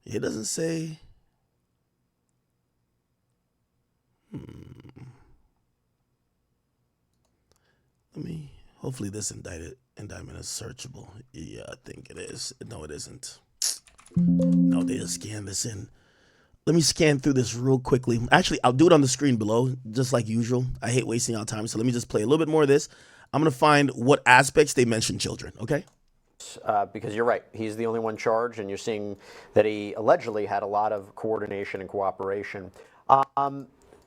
It doesn't say. Hopefully this indictment is searchable. Yeah, I think it is. No, it isn't. No, they just scanned this in. Let me scan through this real quickly. Actually, I'll do it on the screen below, just like usual. I hate wasting our time, so let me just play a little bit more of this. I'm going to find what aspects they mention children, okay? Because you're right, he's the only one charged, and you're seeing that he allegedly had a lot of coordination and cooperation.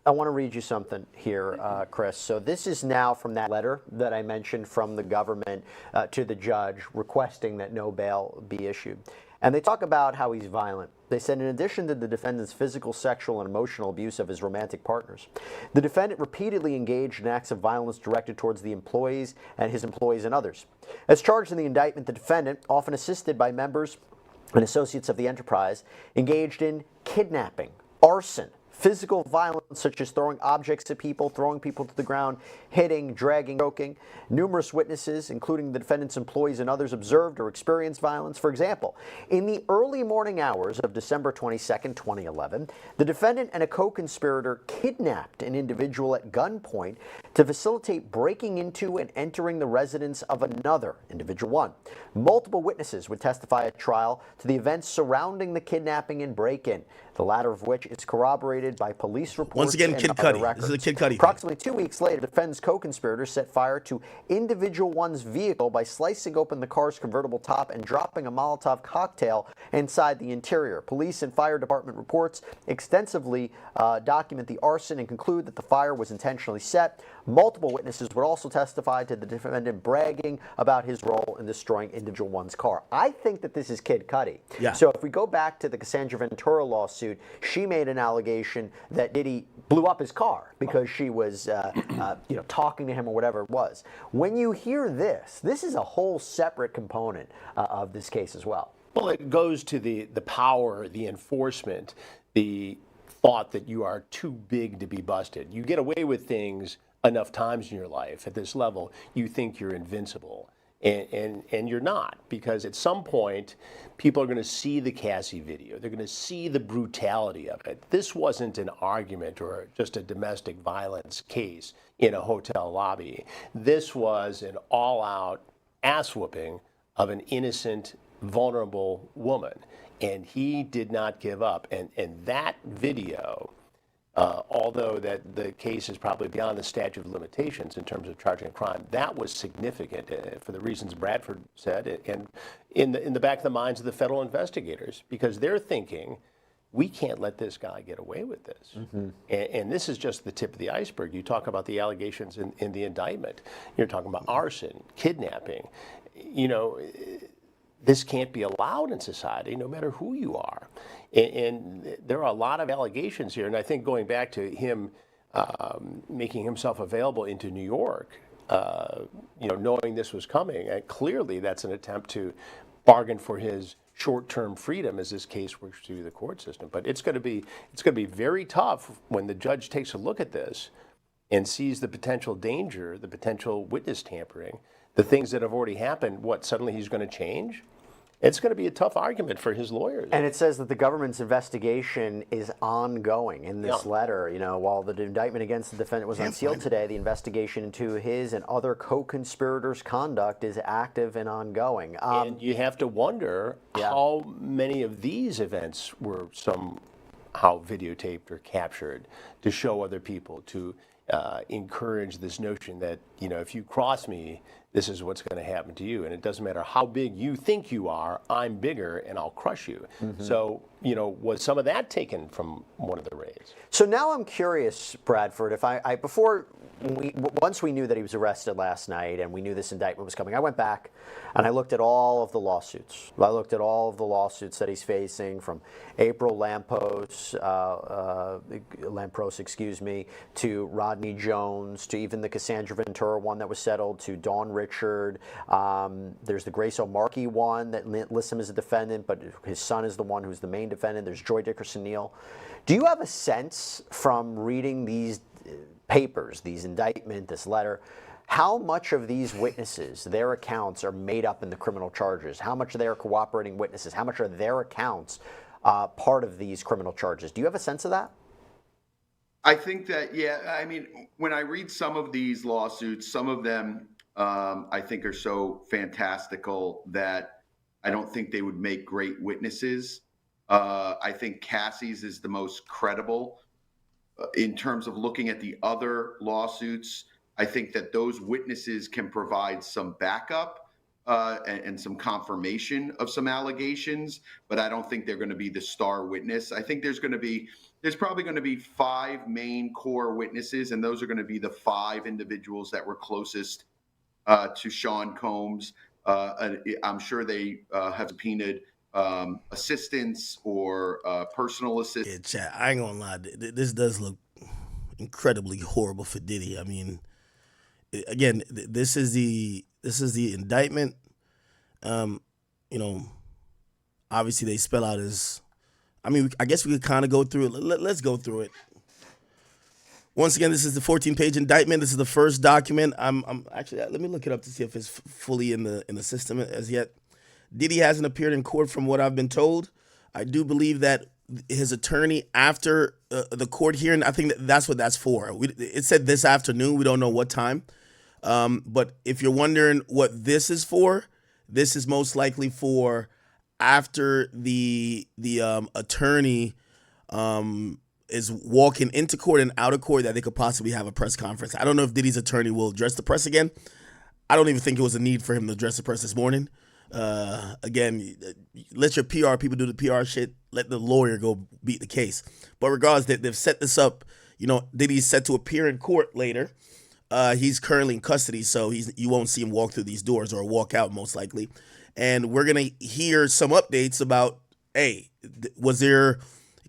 I want to read you something here, Chris. So this is now from that letter that I mentioned from the government to the judge requesting that no bail be issued. And they talk about how he's violent. They said, in addition to the defendant's physical, sexual, and emotional abuse of his romantic partners, the defendant repeatedly engaged in acts of violence directed towards the employees and his employees and others. As charged in the indictment, the defendant, often assisted by members and associates of the enterprise, engaged in kidnapping, arson, physical violence such as throwing objects at people, throwing people to the ground, hitting, dragging, choking. Numerous witnesses, including the defendant's employees and others, observed or experienced violence. For example, in the early morning hours of December 22nd, 2011, the defendant and a co-conspirator kidnapped an individual at gunpoint to facilitate breaking into and entering the residence of another, individual one. Multiple witnesses would testify at trial to the events surrounding the kidnapping and break-in, the latter of which is corroborated by police reports. Once again, Kid Cudi. This is a Kid Cudi thing. Approximately 2 weeks later, the defendant's co-conspirators set fire to individual one's vehicle by slicing open the car's convertible top and dropping a Molotov cocktail inside the interior. Police and fire department reports extensively document the arson and conclude that the fire was intentionally set. Multiple witnesses would also testify to the defendant bragging about his role in destroying individual one's car. I think that this is Kid Cudi. Yeah. So if we go back to the Cassandra Ventura lawsuit, she made an allegation that Diddy blew up his car because she was talking to him or whatever it was. When you hear this, this is a whole separate component of this case as well. Well, it goes to the power, the enforcement, the thought that you are too big to be busted. You get away with things enough times in your life at this level, you think you're invincible. And you're not, because at some point, people are going to see the Cassie video. They're going to see the brutality of it. This wasn't an argument or just a domestic violence case in a hotel lobby. This was an all-out ass-whooping of an innocent, vulnerable woman. And he did not give up. And that video, although that the case is probably beyond the statute of limitations in terms of charging a crime, that was significant for the reasons Bradford said, and in the back of the minds of the federal investigators, because they're thinking, we can't let this guy get away with this. Mm-hmm. And this is just the tip of the iceberg. You talk about the allegations in the indictment. You're talking about arson, kidnapping. You know, this can't be allowed in society, no matter who you are. And there are a lot of allegations here. And I think going back to him making himself available into New York, knowing this was coming, clearly that's an attempt to bargain for his short-term freedom as this case works through the court system. But it's going to be very tough when the judge takes a look at this and sees the potential danger, the potential witness tampering, the things that have already happened. What, suddenly he's going to change? It's going to be a tough argument for his lawyers. And it says that the government's investigation is ongoing in this letter. You know, while the indictment against the defendant was unsealed today, the investigation into his and other co-conspirators' conduct is active and ongoing. And you have to wonder how many of these events were somehow videotaped or captured to show other people, to encourage this notion that, if you cross me, this is what's going to happen to you. And it doesn't matter how big you think you are, I'm bigger and I'll crush you. Mm-hmm. So, was some of that taken from one of the raids? So now I'm curious, Bradford, if once we knew that he was arrested last night and we knew this indictment was coming, I went back and I looked at all of the lawsuits. I looked at all of the lawsuits that he's facing, from April Lampros, to Rodney Jones, to even the Cassandra Ventura one that was settled, to Dawn Richard. There's the Grace O'Markey one that lists him as a defendant, but his son is the one who's the main defendant. There's Joy Dickerson-Neal. Do you have a sense from reading these papers, these indictment, this letter, How much of these witnesses, their accounts, are made up in the criminal charges? How much of they are cooperating witnesses? How much are their accounts part of these criminal charges? Do you have a sense of that? I think that, yeah, I mean, when I read some of these lawsuits, some of them I think are so fantastical that I don't think they would make great witnesses. I think Cassie's is the most credible. In terms of looking at the other lawsuits, I think that those witnesses can provide some backup and some confirmation of some allegations, but I don't think they're going to be the star witness. I think there's probably going to be 5 main core witnesses, and those are going to be the 5 individuals that were closest to Sean Combs. I'm sure they have subpoenaed assistants or personal assistants. Yeah, chat. I ain't gonna lie. This does look incredibly horrible for Diddy. I mean, again, this is the indictment. You know, obviously they spell out his. I mean, I guess we could kind of go through it. Let's go through it. Once again, this is the 14-page indictment. This is the first document. I'm actually, let me look it up to see if it's fully in the system as yet. Diddy hasn't appeared in court from what I've been told. I do believe that his attorney after the court hearing, I think that's what that's for. It said this afternoon. We don't know what time. But if you're wondering what this is for, this is most likely for after the attorney is walking into court and out of court, that they could possibly have a press conference. I don't know if Diddy's attorney will address the press again. I don't even think it was a need for him to address the press this morning. Again, let your PR people do the PR shit. Let the lawyer go beat the case. But regardless, they've set this up. You know, Diddy's set to appear in court later. He's currently in custody, so you won't see him walk through these doors or walk out most likely. And we're going to hear some updates about, hey, was there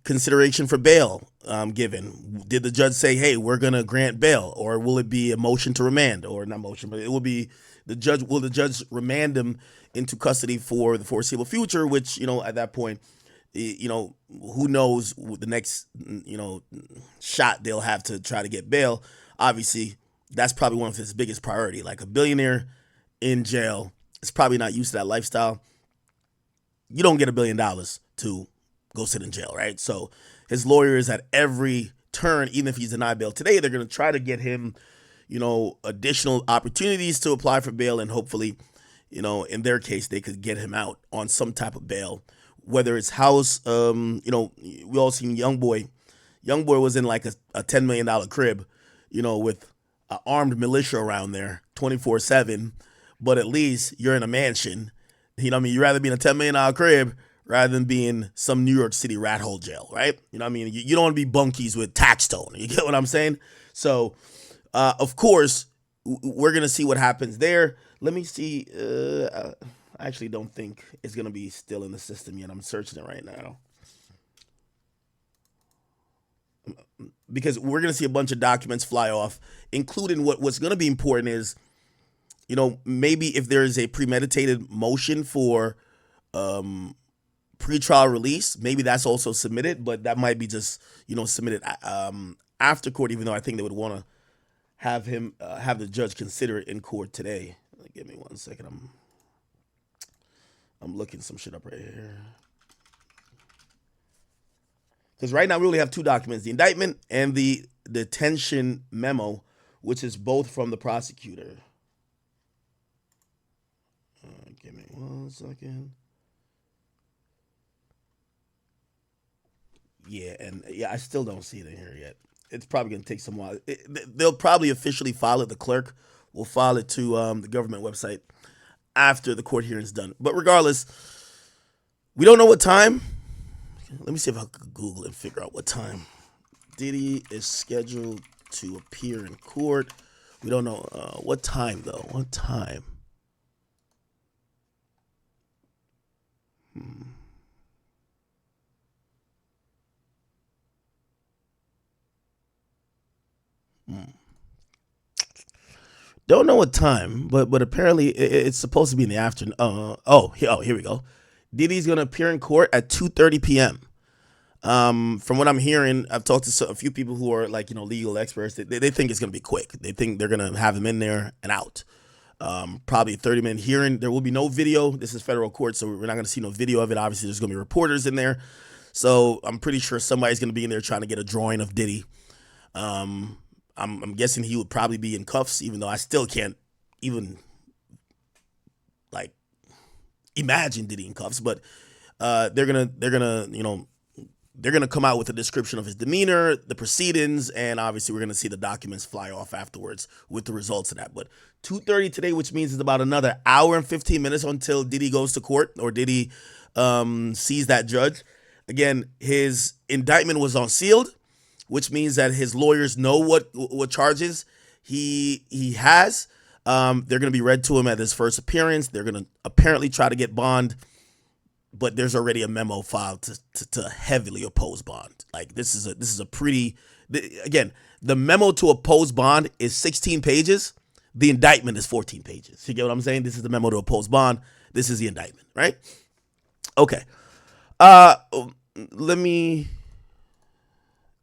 consideration for bail given? Did the judge say, hey, we're going to grant bail? Or will it be a motion to remand? Or not motion, but it will be will the judge remand him into custody for the foreseeable future, which, you know, at that point, you know, who knows the next, you know, shot they'll have to try to get bail. Obviously, that's probably one of his biggest priority. Like a billionaire in jail is probably not used to that lifestyle. You don't get $1 billion to go sit in jail, right? So his lawyers at every turn, even if he's denied bail today, they're going to try to get him, you know, additional opportunities to apply for bail, and hopefully, you know, in their case, they could get him out on some type of bail, whether it's house. You know, we all seen Youngboy. Youngboy was in like a $10 million crib, you know, with an armed militia around there 24/7, but at least you're in a mansion. You know what I mean? You'd rather be in a $10 million crib rather than be in some New York City rat hole jail, right? You know what I mean? You don't want to be bunkies with Taxstone. You get what I'm saying? So, of course, we're going to see what happens there. Let me see. I actually don't think it's going to be still in the system yet. I'm searching it right now. Because we're going to see a bunch of documents fly off, including what's going to be important is, you know, maybe if there is a premeditated motion for pretrial release, maybe that's also submitted, but that might be just, you know, submitted after court, even though I think they would want to have him, have the judge consider it in court today. Give me 1 second. I'm looking some shit up right here. Because right now we only have 2 documents, the indictment and the detention memo, which is both from the prosecutor. Give me 1 second. Yeah, and yeah, I still don't see it in here yet. It's probably going to take some while. They'll probably officially file it. The clerk will file it to the government website after the court hearing is done. But regardless, we don't know what time. Let me see if I can Google and figure out what time Diddy is scheduled to appear in court. We don't know what time, though. What time? Don't know what time, but apparently it's supposed to be in the afternoon. Here we go. Diddy's gonna appear in court at 2:30 p.m. From what I'm hearing, I've talked to a few people who are like, legal experts. They think it's going to be quick. They think they're going to have him in there and out. Probably a 30-minute hearing. There will be no video. This is federal court, so we're not going to see no video of it. Obviously, there's going to be reporters in there. So I'm pretty sure somebody's going to be in there trying to get a drawing of Diddy. I'm guessing he would probably be in cuffs, even though I still can't even like imagine Diddy in cuffs. But they're gonna come out with a description of his demeanor, the proceedings, and obviously we're gonna see the documents fly off afterwards with the results of that. But 2:30 today, which means it's about another hour and 15 minutes until Diddy goes to court or Diddy sees that judge. Again, his indictment was unsealed, which means that his lawyers know what charges he has. They're gonna be read to him at his first appearance. They're gonna apparently try to get bond. But there's already a memo filed to heavily oppose bond. Like this is a pretty, again, the memo to oppose bond is 16 pages. The indictment is 14 pages. You get what I'm saying? This is the memo to oppose bond. This is the indictment, right? Okay. I'm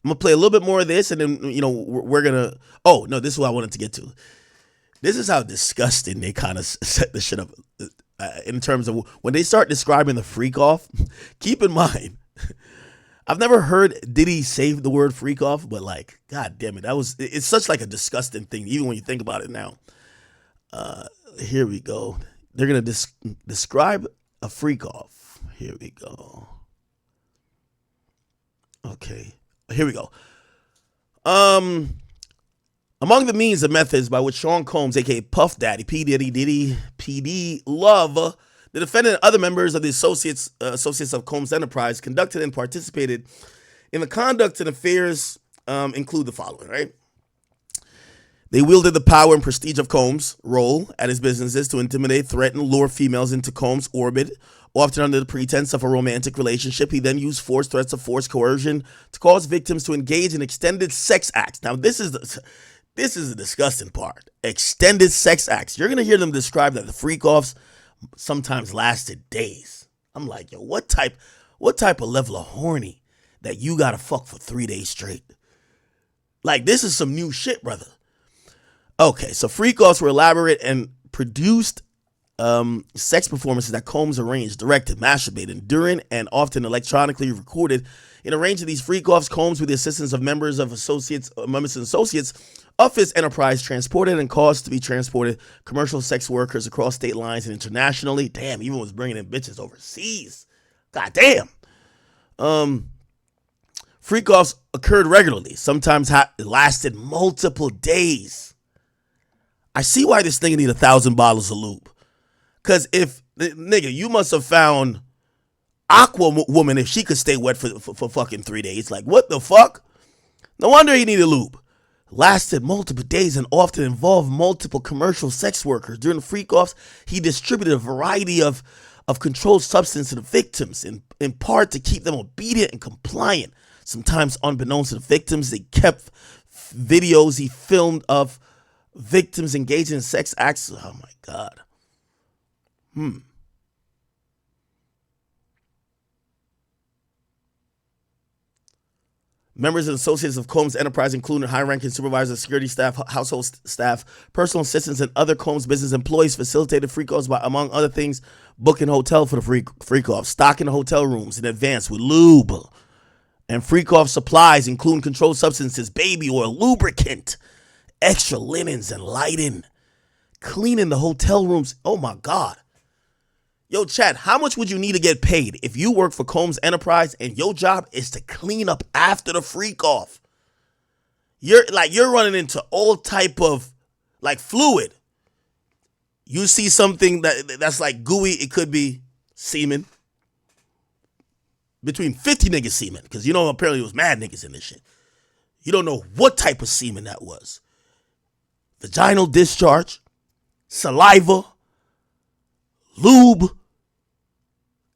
gonna play a little bit more of this, and then we're gonna. Oh no, this is what I wanted to get to. This is how disgusting they kind of set this shit up. In terms of when they start describing the freak off, keep in mind, I've never heard Diddy say the word freak off, but like, God damn it, it's such like a disgusting thing, even when you think about it now. Here we go. They're going to describe a freak off. Here we go. Okay, here we go. Among the means and methods by which Sean Combs, a.k.a. Puff Daddy, P. Diddy, PD Love, the defendant and other members of the associates of Combs Enterprise conducted and participated in the conduct and affairs include the following, right? They wielded the power and prestige of Combs' role at his businesses to intimidate, threaten, lure females into Combs' orbit, often under the pretense of a romantic relationship. He then used force, threats of force, coercion to cause victims to engage in extended sex acts. Now, this is the disgusting part. Extended sex acts. You're going to hear them describe that the freak-offs sometimes lasted days. I'm like, yo, what type of level of horny that you got to fuck for 3 days straight? Like, this is some new shit, brother. Okay, so freak-offs were elaborate and produced sex performances that Combs arranged, directed, masturbated during, and often electronically recorded. In arranging these freak-offs, Combs, with the assistance of members and associates of his enterprise, transported and caused to be transported commercial sex workers across state lines and internationally. Damn, even was bringing in bitches overseas. God damn. Freak-offs occurred regularly. Sometimes lasted multiple days. I see why this nigga need 1,000 bottles of lube. Because if, nigga, you must have found Aqua Woman if she could stay wet for fucking 3 days. Like, what the fuck? No wonder he needed lube. Lasted multiple days and often involved multiple commercial sex workers. During the freak-offs, he distributed a variety of controlled substance to the victims, in part to keep them obedient and compliant. Sometimes unbeknownst to the victims, they kept videos he filmed of victims engaging in sex acts. Oh my God. Members and associates of Combs Enterprise, including high-ranking supervisors, security staff, household staff, personal assistants, and other Combs business employees, facilitated freak-offs by, among other things, booking hotel for the freak-offs, stocking the hotel rooms in advance with lube, and freak-off supplies, including controlled substances, baby oil, lubricant, extra linens, and lighting, cleaning the hotel rooms. Oh my God. Yo, chat, how much would you need to get paid if you work for Combs Enterprise and your job is to clean up after the freak off? You're running into all type of like fluid. You see something that's like gooey, it could be semen. Between 50 niggas semen, because apparently it was mad niggas in this shit. You don't know what type of semen that was. Vaginal discharge, saliva, lube.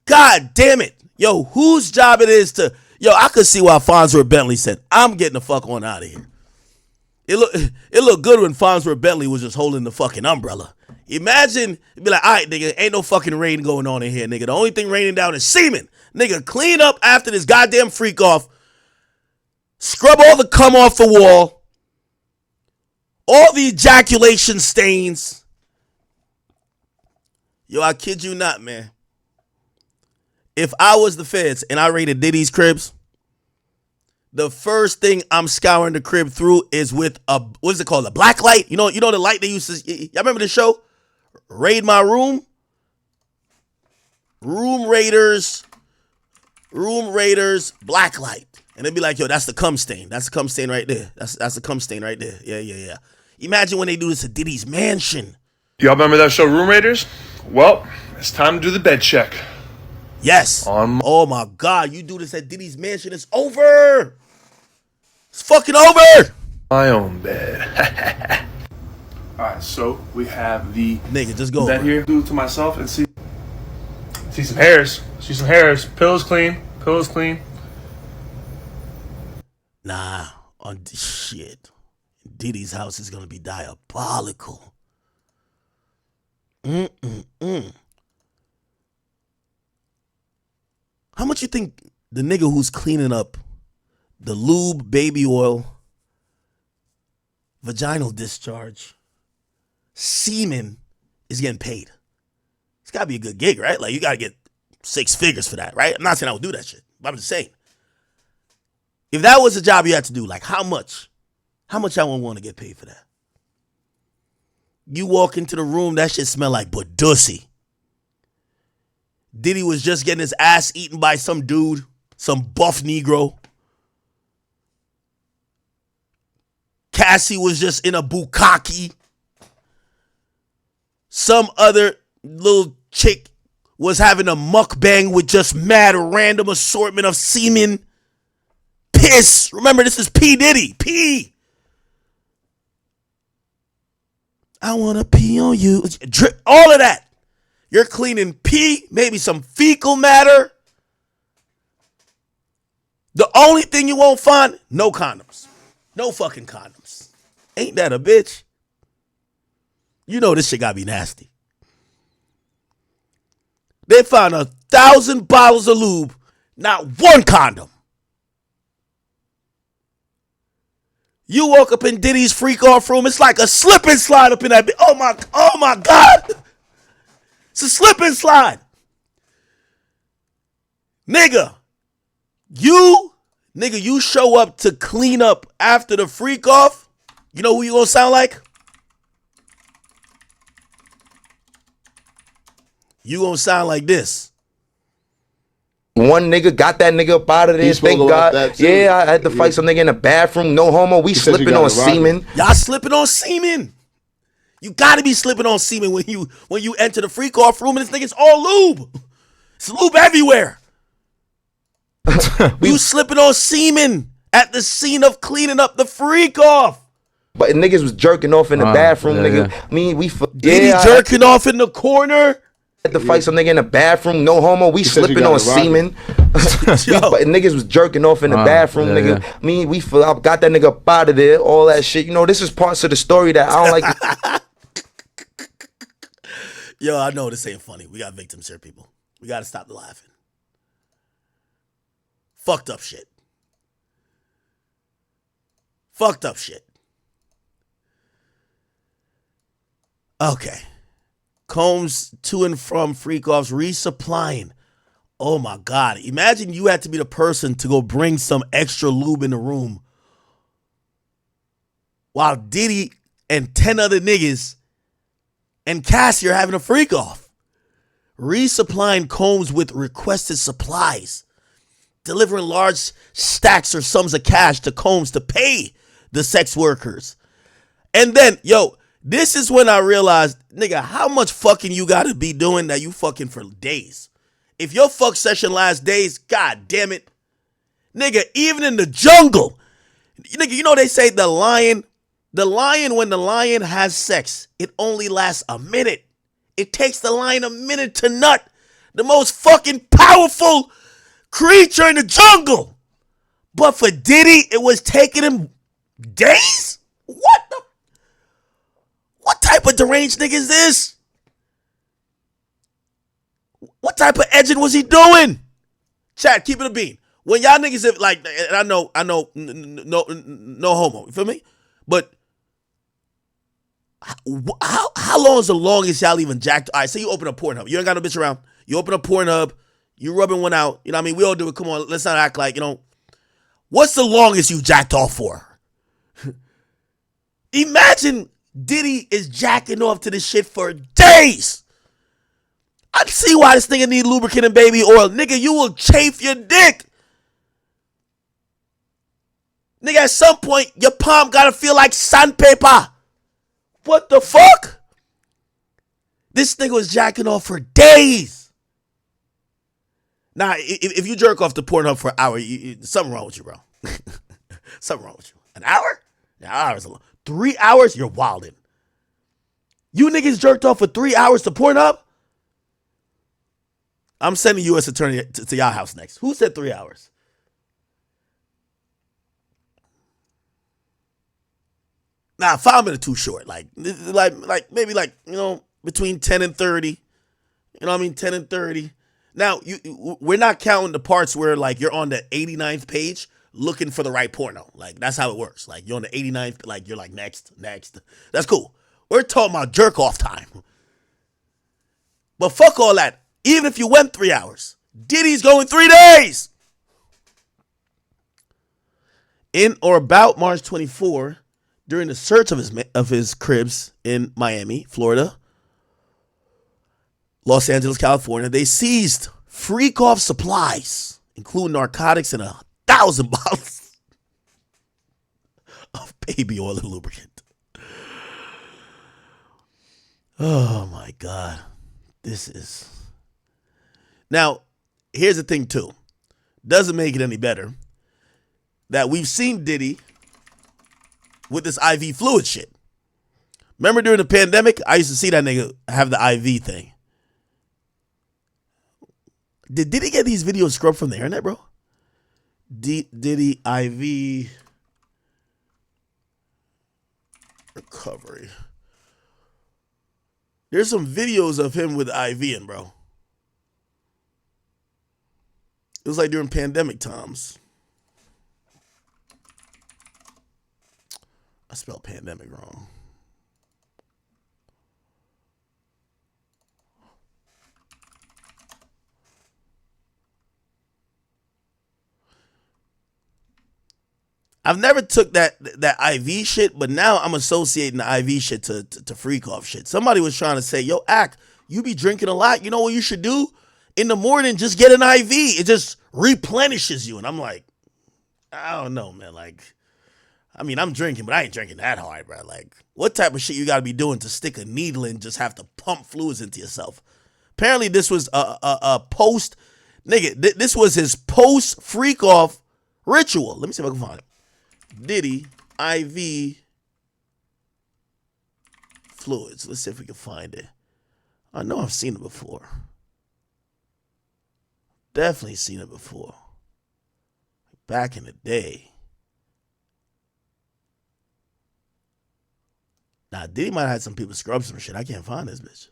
God damn it. Yo, whose job it is to... Yo, I could see why Fonzworth Bentley said, I'm getting the fuck on out of here. It looked good when Fonzworth Bentley was just holding the fucking umbrella. Imagine, be like, all right, nigga, ain't no fucking rain going on in here, nigga. The only thing raining down is semen. Nigga, clean up after this goddamn freak off. Scrub all the cum off the wall. All the ejaculation stains. Yo, I kid you not, man. If I was the feds and I raided Diddy's cribs, the first thing I'm scouring the crib through is with a, what is it called? A black light? You know the light they used to, y'all remember the show? Raid My Room? Room Raiders, black light. And they'd be like, yo, that's the cum stain. That's the cum stain right there. That's the cum stain right there. Yeah. Imagine when they do this at Diddy's mansion. Y'all remember that show, Room Raiders? Well, it's time to do the bed check. Yes. Oh my God, you do this at Diddy's mansion, it's over. It's fucking over. My own bed. Alright, so we have the Nigga, just go. bed here. Do it to myself and see some hairs. See some hairs. Pillows clean. Nah, on shit. Diddy's house is gonna be diabolical. How much you think the nigga who's cleaning up the lube, baby oil, vaginal discharge, semen is getting paid? It's gotta be a good gig, right? Like, you gotta get 6 figures for that, right? I'm not saying I would do that shit, but I'm just saying. If that was a job you had to do, like, how much I would want to get paid for that? You walk into the room, that shit smell like badussy. Diddy was just getting his ass eaten by some dude, some buff Negro. Cassie was just in a bukkake. Some other little chick was having a mukbang with just mad random assortment of semen. Piss. Remember, this is P. Diddy. P. I want to pee on you. Drip, all of that. You're cleaning pee, maybe some fecal matter. The only thing you won't find, no condoms. No fucking condoms. Ain't that a bitch? You know this shit gotta be nasty. They found 1,000 bottles of lube, not one condom. You woke up in Diddy's freak off room, it's like a slip and slide up in that bitch. Oh my God. It's a slip and slide. Nigga, you show up to clean up after the freak off. You know who you gonna sound like? You gonna sound like this. One nigga got that nigga up out of there. Thank God. Yeah, I had to fight some nigga in the bathroom. No homo. We slipping on semen. Y'all slipping on semen. You gotta be slipping on semen when you enter the freak off room and this nigga's all lube. It's lube everywhere. You slipping on semen at the scene of cleaning up the freak off. But niggas was jerking off in the bathroom, nigga. Yeah. I mean, we jerking off in the corner. Had to fight some nigga in the bathroom. No homo. We slipping on semen. But niggas was jerking off in the bathroom, nigga. I mean, I got that nigga up out of there. All that shit. You know, this is parts of the story that I don't like. Yo, I know this ain't funny. We got victims here, people. We gotta stop the laughing. Fucked up shit. Fucked up shit. Okay. Combs to and from freak offs resupplying. Oh my God. Imagine you had to be the person to go bring some extra lube in the room while Diddy and 10 other niggas and Cassie are having a freak off. Resupplying Combs with requested supplies. Delivering large stacks or sums of cash to Combs to pay the sex workers. And then, yo, this is when I realized, nigga, how much fucking you gotta be doing that you fucking for days. If your fuck session lasts days, god damn it. Nigga, even in the jungle, nigga, you know they say the lion, when the lion has sex, it only lasts a minute. It takes the lion a minute to nut. The most fucking powerful creature in the jungle. But for Diddy, it was taking him days? What type of deranged nigga is this? What type of edging was he doing? Chat, keep it a bean. When y'all niggas have, like, and I know, no homo. You feel me? But how long is the longest y'all even jacked? All right, say you open a Pornhub. You ain't got no bitch around. You open a Pornhub. You rubbing one out. You know what I mean? We all do it. Come on, let's not act like, you know. What's the longest you jacked off for? Imagine Diddy is jacking off to this shit for days. I see why this nigga need lubricant and baby oil. Nigga, you will chafe your dick. Nigga, at some point, your palm gotta feel like sandpaper. What the fuck? This nigga was jacking off for days. Nah, if you jerk off to Pornhub for an hour, something wrong with you, bro. Something wrong with you. An hour? An hour is a lot. 3 hours? You're wildin'. You niggas jerked off for 3 hours to Pornhub? I'm sending U.S. attorney to y'all house next. Who said 3 hours? Nah, 5 minutes too short. Like maybe you know, between 10 and 30. You know what I mean? 10 and 30. Now, we're not counting the parts where like you're on the 89th page looking for the right porno. Like that's how it works. Like you're on the 89th, like you're like next. That's cool. We're talking about jerk off time. But fuck all that. Even if you went 3 hours, Diddy's going 3 days. In or about March 24, during the search of his cribs in Miami, Florida, Los Angeles, California, they seized freak-off supplies, including narcotics and 1,000 bottles of baby oil and lubricant. Oh my God. This is... Now, here's the thing too. Doesn't make it any better that we've seen Diddy with this IV fluid shit. Remember during the pandemic, I used to see that nigga have the IV thing. Did Diddy get these videos scrubbed from the internet, bro? Diddy IV recovery. There's some videos of him with IV in, bro. It was like during pandemic times. I spelled pandemic wrong. I've never took that IV shit, but now I'm associating the IV shit to freak off shit. Somebody was trying to say, yo, Ak, you be drinking a lot. You know what you should do? In the morning, just get an IV. It just replenishes you. And I'm like, I don't know, man. Like, I mean, I'm drinking, but I ain't drinking that hard, bro. Like, what type of shit you got to be doing to stick a needle and just have to pump fluids into yourself? Apparently, this was a post, nigga, this was his post freak off ritual. Let me see if I can find it. Diddy IV fluids. Let's see if we can find it. I know I've seen it before. Definitely seen it before. Back in the day. Nah, Diddy might have had some people scrub some shit. I can't find this bitch.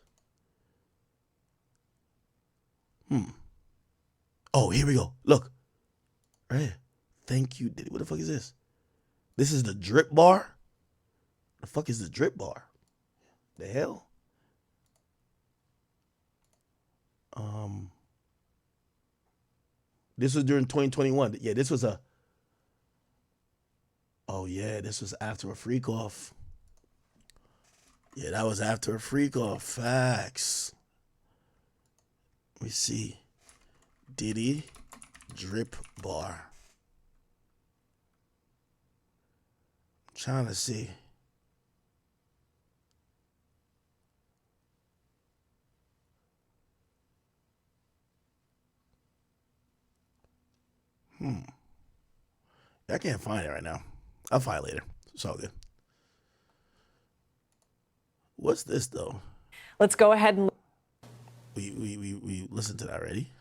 Oh, here we go. Look. Right here. Thank you, Diddy. What the fuck is this? This is the drip bar? The fuck is the drip bar? The hell? This was during 2021. Yeah, this was a... Oh, yeah, this was after a freak off. Yeah, that was after a freak off. Facts. Let me see. Diddy drip bar. I'm trying to see. I can't find it right now. I'll find it later. It's all good. What's this though? Let's go ahead and we listened to that already.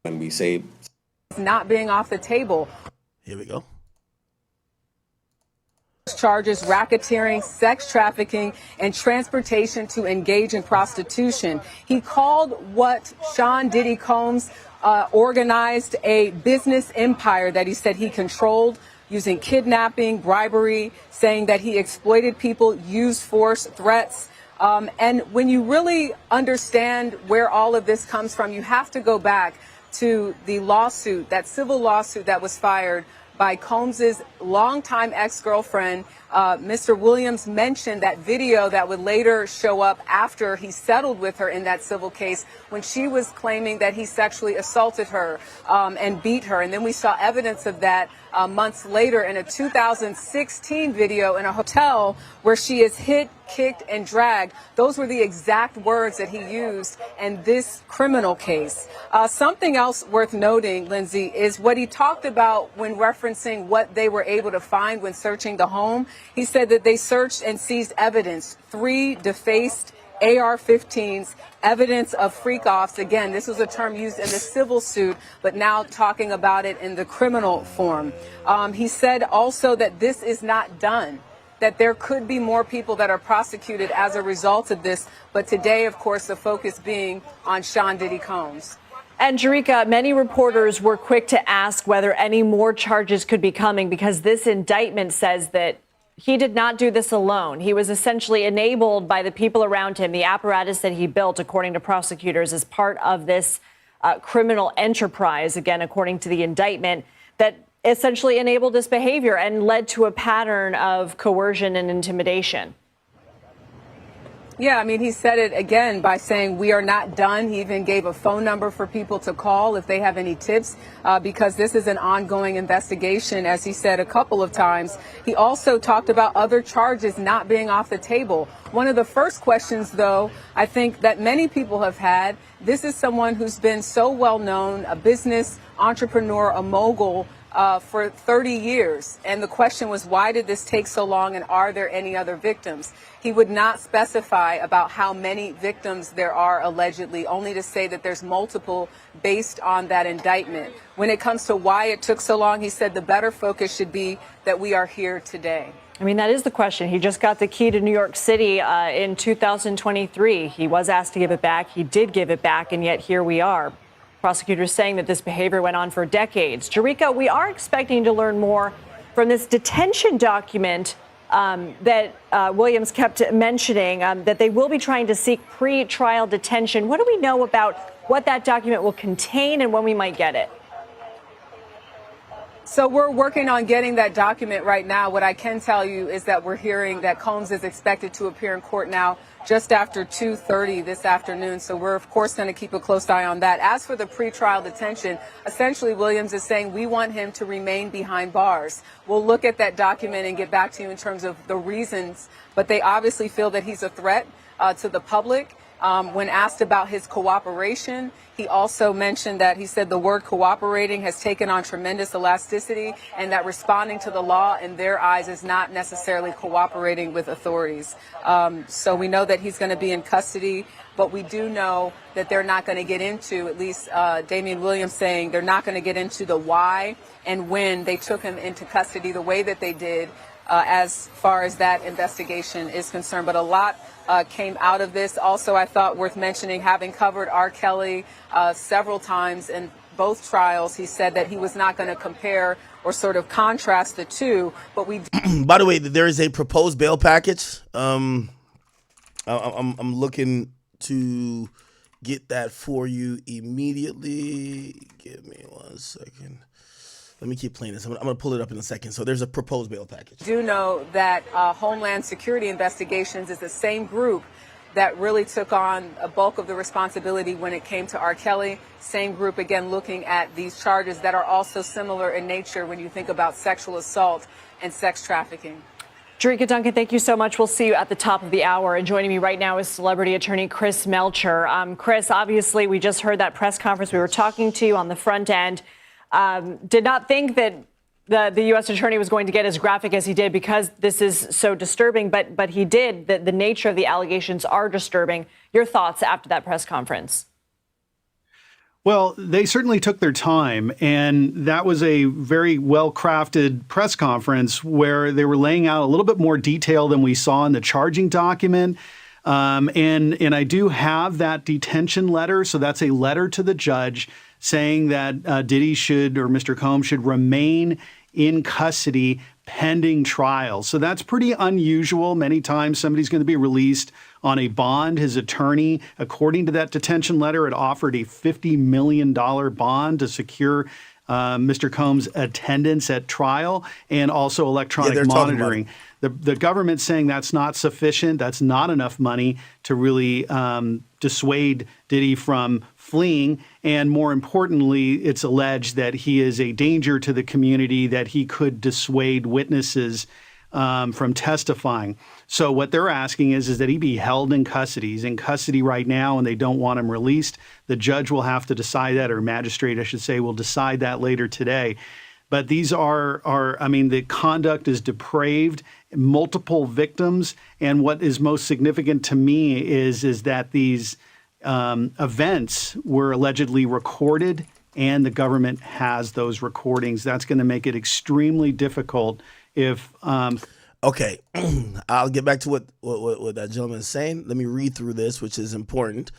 When we say not being off the table. Here we go. Charges racketeering, sex trafficking, and transportation to engage in prostitution. He called what Sean Diddy Combs organized a business empire that he said he controlled using kidnapping, bribery, saying that he exploited people, used force, threats. And when you really understand where all of this comes from, you have to go back to the lawsuit, that civil lawsuit that was fired by Combs's longtime ex-girlfriend. Mr. Williams mentioned that video that would later show up after he settled with her in that civil case when she was claiming that he sexually assaulted her and beat her. And then we saw evidence of that months later in a 2016 video in a hotel where she is hit, kicked, and dragged. Those were the exact words that he used in this criminal case. Something else worth noting, Lindsay, is what he talked about when referencing what they were able to find when searching the home. He said that they searched and seized evidence, 3 defaced AR-15s, evidence of freak-offs. Again, this was a term used in the civil suit, but now talking about it in the criminal form. He said also that this is not done, that there could be more people that are prosecuted as a result of this. But today, of course, the focus being on Sean Diddy Combs. And Jerika, many reporters were quick to ask whether any more charges could be coming because this indictment says that he did not do this alone. He was essentially enabled by the people around him, the apparatus that he built, according to prosecutors, as part of this criminal enterprise, again, according to the indictment, that essentially enabled this behavior and led to a pattern of coercion and intimidation. Yeah, I mean, he said it again by saying we are not done. He even gave a phone number for people to call if they have any tips, because this is an ongoing investigation, as he said a couple of times. He also talked about other charges not being off the table. One of the first questions, though, I think that many people have had, this is someone who's been so well known, a business entrepreneur, a mogul, for 30 years. And the question was, why did this take so long, and are there any other victims? He would not specify about how many victims there are allegedly, only to say that there's multiple based on that indictment. When it comes to why it took so long, he said the better focus should be that we are here today. I mean, that is the question. He just got the key to New York City in 2023. He was asked to give it back. He did give it back, and yet here we are. Prosecutors saying that this behavior went on for decades. Jerika, we are expecting to learn more from this detention document that Williams kept mentioning, that they will be trying to seek pre-trial detention. What do we know about what that document will contain and when we might get it? So we're working on getting that document right now. What I can tell you is that we're hearing that Combs is expected to appear in court now just after 2:30 this afternoon. So we're, of course, going to keep a close eye on that. As for the pretrial detention, essentially Williams is saying we want him to remain behind bars. We'll look at that document and get back to you in terms of the reasons. But they obviously feel that he's a threat to the public. When asked about his cooperation, he also mentioned that he said the word cooperating has taken on tremendous elasticity and that responding to the law in their eyes is not necessarily cooperating with authorities. So we know that he's going to be in custody, but we do know that they're not going to get into, at least Damian Williams saying they're not going to get into the why and when they took him into custody the way that they did as far as that investigation is concerned. But a lot came out of this. Also, I thought worth mentioning, having covered R. Kelly several times in both trials, he said that he was not going to compare or sort of contrast the two. But we. By the way, there is a proposed bail package. I'm looking to get that for you immediately. Give me 1 second. Let me keep playing this. I'm going to pull it up in a second. So there's a proposed bail package. Do know that Homeland Security Investigations is the same group that really took on a bulk of the responsibility when it came to R. Kelly. Same group, again, looking at these charges that are also similar in nature when you think about sexual assault and sex trafficking. Jerika Duncan, thank you so much. We'll see you at the top of the hour. And joining me right now is celebrity attorney Chris Melcher. Chris, obviously, we just heard that press conference. We were talking to you on the front end. Did not think that the U.S. attorney was going to get as graphic as he did because this is so disturbing, but he did. The nature of the allegations are disturbing. Your thoughts after that press conference? Well, they certainly took their time, and that was a very well-crafted press conference where they were laying out a little bit more detail than we saw in the charging document. And I do have that detention letter, so that's a letter to the judge saying that Diddy should, or Mr. Combs should remain in custody pending trial. So that's pretty unusual. Many times somebody's going to be released on a bond. His attorney, according to that detention letter, had offered a $50 million bond to secure Mr. Combs' attendance at trial and also electronic monitoring. The government's saying that's not sufficient. That's not enough money to really dissuade Diddy from fleeing. And more importantly, it's alleged that he is a danger to the community, that he could dissuade witnesses from testifying. So what they're asking is that he be held in custody. He's in custody right now and they don't want him released. The judge will have to decide that, or magistrate, I should say, will decide that later today. But these are I mean, the conduct is depraved, multiple victims. And what is most significant to me is that these events were allegedly recorded and the government has those recordings. That's going to make it extremely difficult if Okay, I'll get back to what that gentleman is saying. Let me read through this, which is important.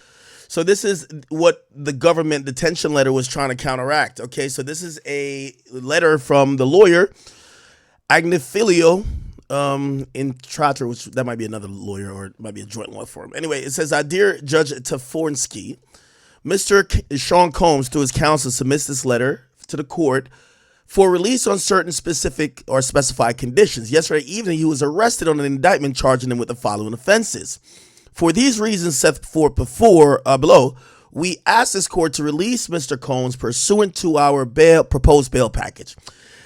So this is what the government detention letter was trying to counteract. Okay, so this is a letter from the lawyer, Agnifilio Intrater, which that might be another lawyer or it might be a joint law firm. Anyway, it says, Dear Judge Tafornsky, Mr. Sean Combs, through his counsel, submits this letter to the court for release on certain specific or specified conditions. Yesterday evening, he was arrested on an indictment charging him with the following offenses. For these reasons set forth below, we ask this court to release Mr. Combs pursuant to our proposed bail package.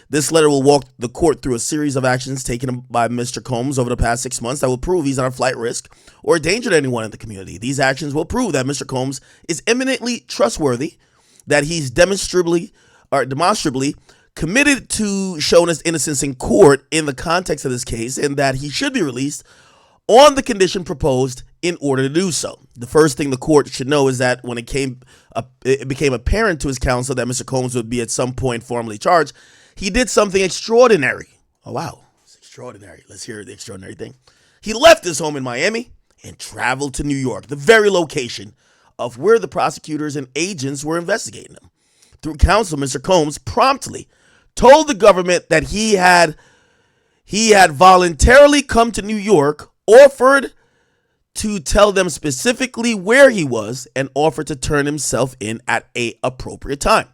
This letter will walk the court through a series of actions taken by Mr. Combs over the past 6 months that will prove he's not a flight risk or a danger to anyone in the community. These actions will prove that Mr. Combs is eminently trustworthy, that he's demonstrably committed to showing his innocence in court in the context of this case, and that he should be released on the condition proposed in order to do so. The first thing the court should know is that when it became apparent to his counsel that Mr. Combs would be at some point formally charged, he did something extraordinary. Oh, wow. It's extraordinary. Let's hear the extraordinary thing. He left his home in Miami and traveled to New York, the very location of where the prosecutors and agents were investigating him. Through counsel, Mr. Combs promptly told the government that he had voluntarily come to New York, offered to tell them specifically where he was, and offered to turn himself in at an appropriate time.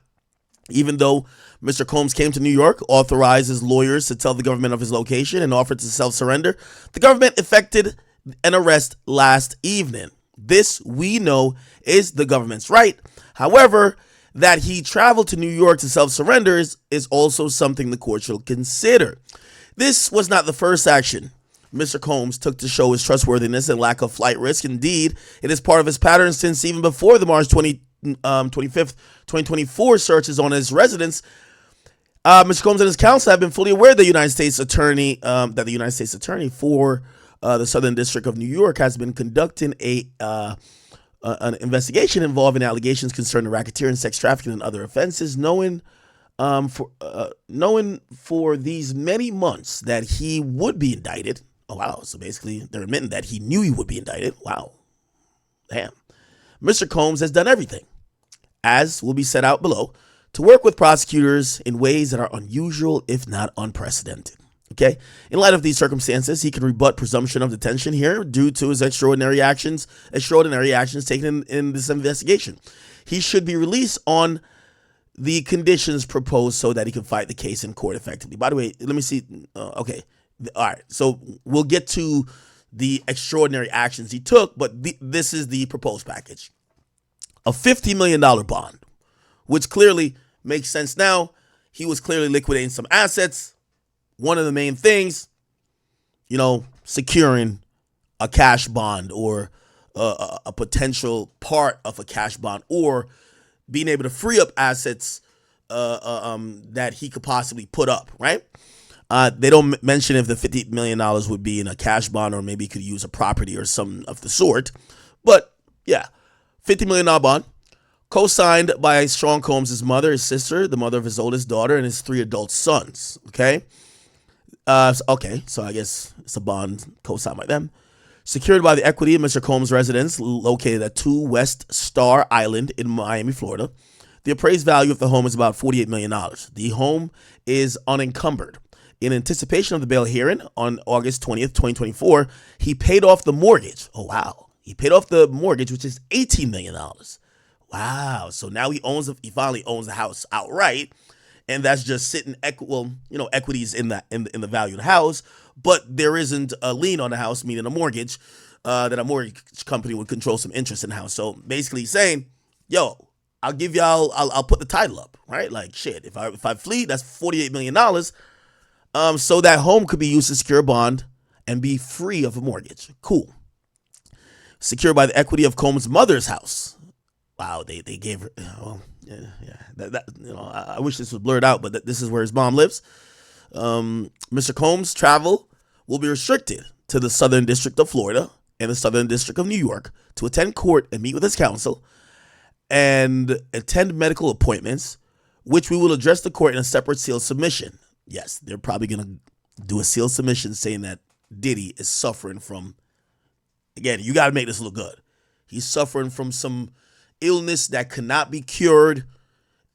Even though Mr. Combs came to New York, authorized his lawyers to tell the government of his location, and offered to self-surrender, the government effected an arrest last evening. This, we know, is the government's right. However, that he traveled to New York to self-surrender is also something the court should consider. This was not the first action Mr. Combs took to show his trustworthiness and lack of flight risk. Indeed, it is part of his pattern since even before the March 25th, 2024 searches on his residence. Mr. Combs and his counsel have been fully aware that the United States attorney for the Southern District of New York has been conducting an investigation involving allegations concerning racketeering, sex trafficking, and other offenses, knowing for these many months that he would be indicted. Oh, wow. So basically, they're admitting that he knew he would be indicted. Wow. Damn. Mr. Combs has done everything, as will be set out below, to work with prosecutors in ways that are unusual, if not unprecedented. Okay. In light of these circumstances, he can rebut presumption of detention here due to his extraordinary actions taken in this investigation. He should be released on the conditions proposed so that he can fight the case in court effectively. By the way, let me see. Okay. All right. So we'll get to the extraordinary actions he took, but this is the proposed package. A $50 million bond, which clearly makes sense now. He was clearly liquidating some assets. One of the main things, securing a cash bond or a potential part of a cash bond, or being able to free up assets that he could possibly put up, right? They don't mention if the $50 million would be in a cash bond or maybe he could use a property or some of the sort. But yeah, $50 million bond. co-signed by Sean Combs' mother, his sister, the mother of his oldest daughter, and his 3 adult sons. Okay. So I guess it's a bond co-signed by them. Secured by the equity of Mr. Combs' residence located at 2 West Star Island in Miami, Florida. The appraised value of the home is about $48 million. The home is unencumbered. In anticipation of the bail hearing on August 20th, 2024, he paid off the mortgage. Oh, wow. He paid off the mortgage, which is $18 million. Wow. So now he finally owns the house outright. And that's just sitting, equities in the value of the house, but there isn't a lien on the house, meaning a mortgage, that a mortgage company would control some interest in the house. So basically saying, yo, I'll give y'all, I'll put the title up, right? Like shit, if I flee, that's $48 million. So that home could be used to secure a bond and be free of a mortgage. Cool. Secured by the equity of Combs' mother's house. Wow, they gave her, I wish this was blurred out, but this is where his mom lives. Mr. Combs' travel will be restricted to the Southern District of Florida and the Southern District of New York to attend court and meet with his counsel and attend medical appointments, which we will address the court in a separate sealed submission. Yes, they're probably going to do a sealed submission saying that Diddy is suffering from, again, you got to make this look good. He's suffering from some illness that cannot be cured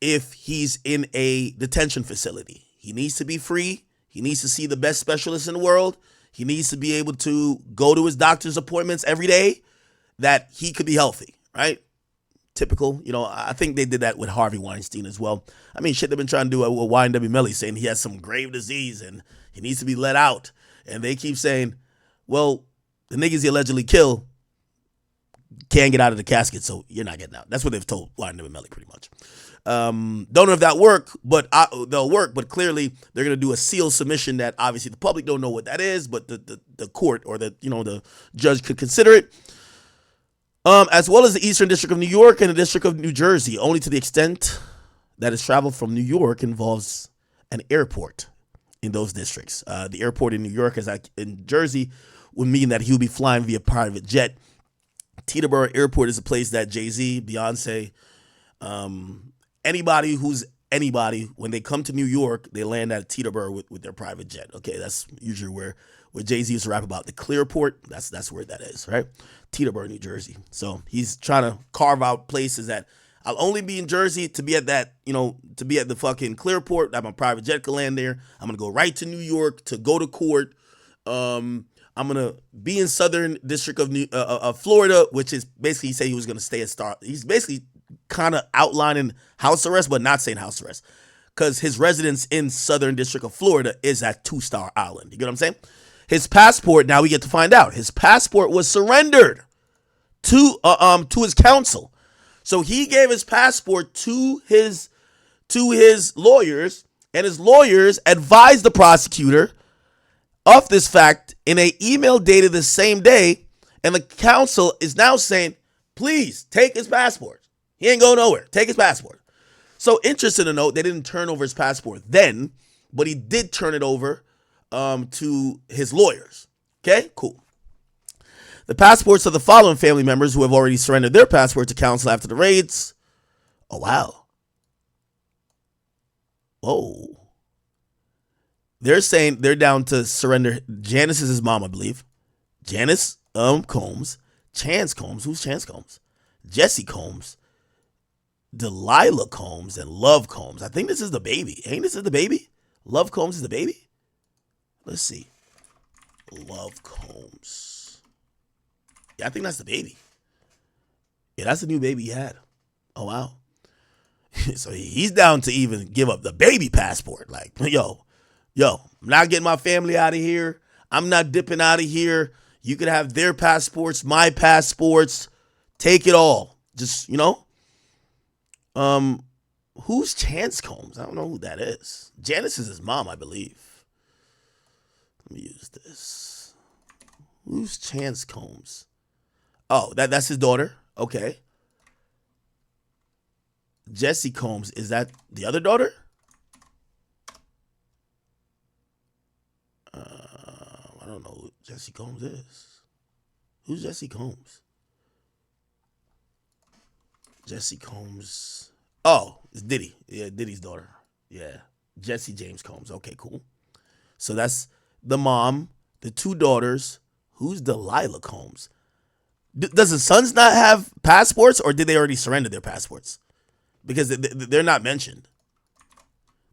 if he's in a detention facility. He needs to be free. He needs to see the best specialist in the world. He needs to be able to go to his doctor's appointments every day, that he could be healthy, right? Typical. I think they did that with Harvey Weinstein as well. I mean, shit, they've been trying to do it with YNW Melly, saying he has some grave disease and he needs to be let out. And they keep saying, well, the niggas he allegedly killed can't get out of the casket, so you're not getting out. That's what they've told YNW Melly pretty much. Don't know if that they'll work, but clearly they're going to do a sealed submission that obviously the public don't know what that is, but the court or the judge could consider it. As well as the Eastern District of New York and the District of New Jersey, only to the extent that his travel from New York involves an airport in those districts. The airport in New York, as in Jersey, would mean that he would be flying via private jet. Teterboro Airport is a place that Jay-Z, Beyonce, anybody, when they come to New York, they land at Teterboro with their private jet. Okay, that's usually where Jay-Z used to rap about the Clearport. That's where that is, right? Teterboro, New Jersey. So he's trying to carve out places that I'll only be in Jersey to be at that, to be at the fucking Clearport. That my private jet can land there. I'm gonna go right to New York to go to court. I'm gonna be in Southern District of Florida, which is basically, he said he was gonna stay at Star. He's basically kind of outlining house arrest, but not saying house arrest, because his residence in Southern District of Florida is at 2 Star Island. You get what I'm saying? His passport. Now we get to find out his passport was surrendered to his counsel. So he gave his passport to his lawyers, and his lawyers advised the prosecutor of this fact in an email dated the same day, and the counsel is now saying, please take his passport. He ain't going nowhere. Take his passport. So interesting to note, they didn't turn over his passport then, but he did turn it over to his lawyers. Okay, cool. The passports of the following family members who have already surrendered their passport to counsel after the raids. Oh, wow. Whoa. They're saying they're down to surrender. Janice is his mom, I believe. Janice Combs. Chance Combs. Who's Chance Combs? Jesse Combs. Delilah Combs and Love Combs. I think this is the baby. Ain't this is the baby? Love Combs is the baby? Let's see. Love Combs. Yeah, I think that's the baby. Yeah, that's the new baby he had. Oh, wow. So he's down to even give up the baby passport. Like, yo, I'm not getting my family out of here. I'm not dipping out of here. You could have their passports, my passports. Take it all. Just, who's Chance Combs? I don't know who that is. Janice is his mom, I believe. Let me use this. Who's Chance Combs? Oh, that's his daughter. Okay. Jesse Combs, is that the other daughter? I don't know who Jesse Combs is. Who's Jesse Combs? Jesse Combs. Oh, it's Diddy. Yeah, Diddy's daughter. Yeah, Jesse James Combs. Okay, cool. So that's the mom, the two daughters. Who's Delilah Combs? Does the sons not have passports, or did they already surrender their passports? Because they're not mentioned.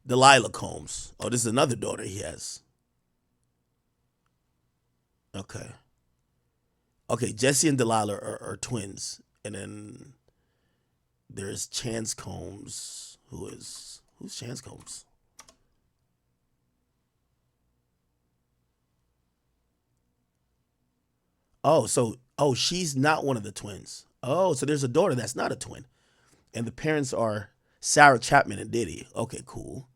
Delilah Combs. Oh, this is another daughter he has. Okay. Okay, Jesse and Delilah are twins. And then there's Chance Combs. Who's Chance Combs? Oh, she's not one of the twins. Oh, so there's a daughter that's not a twin. And the parents are Sarah Chapman and Diddy. Okay, cool.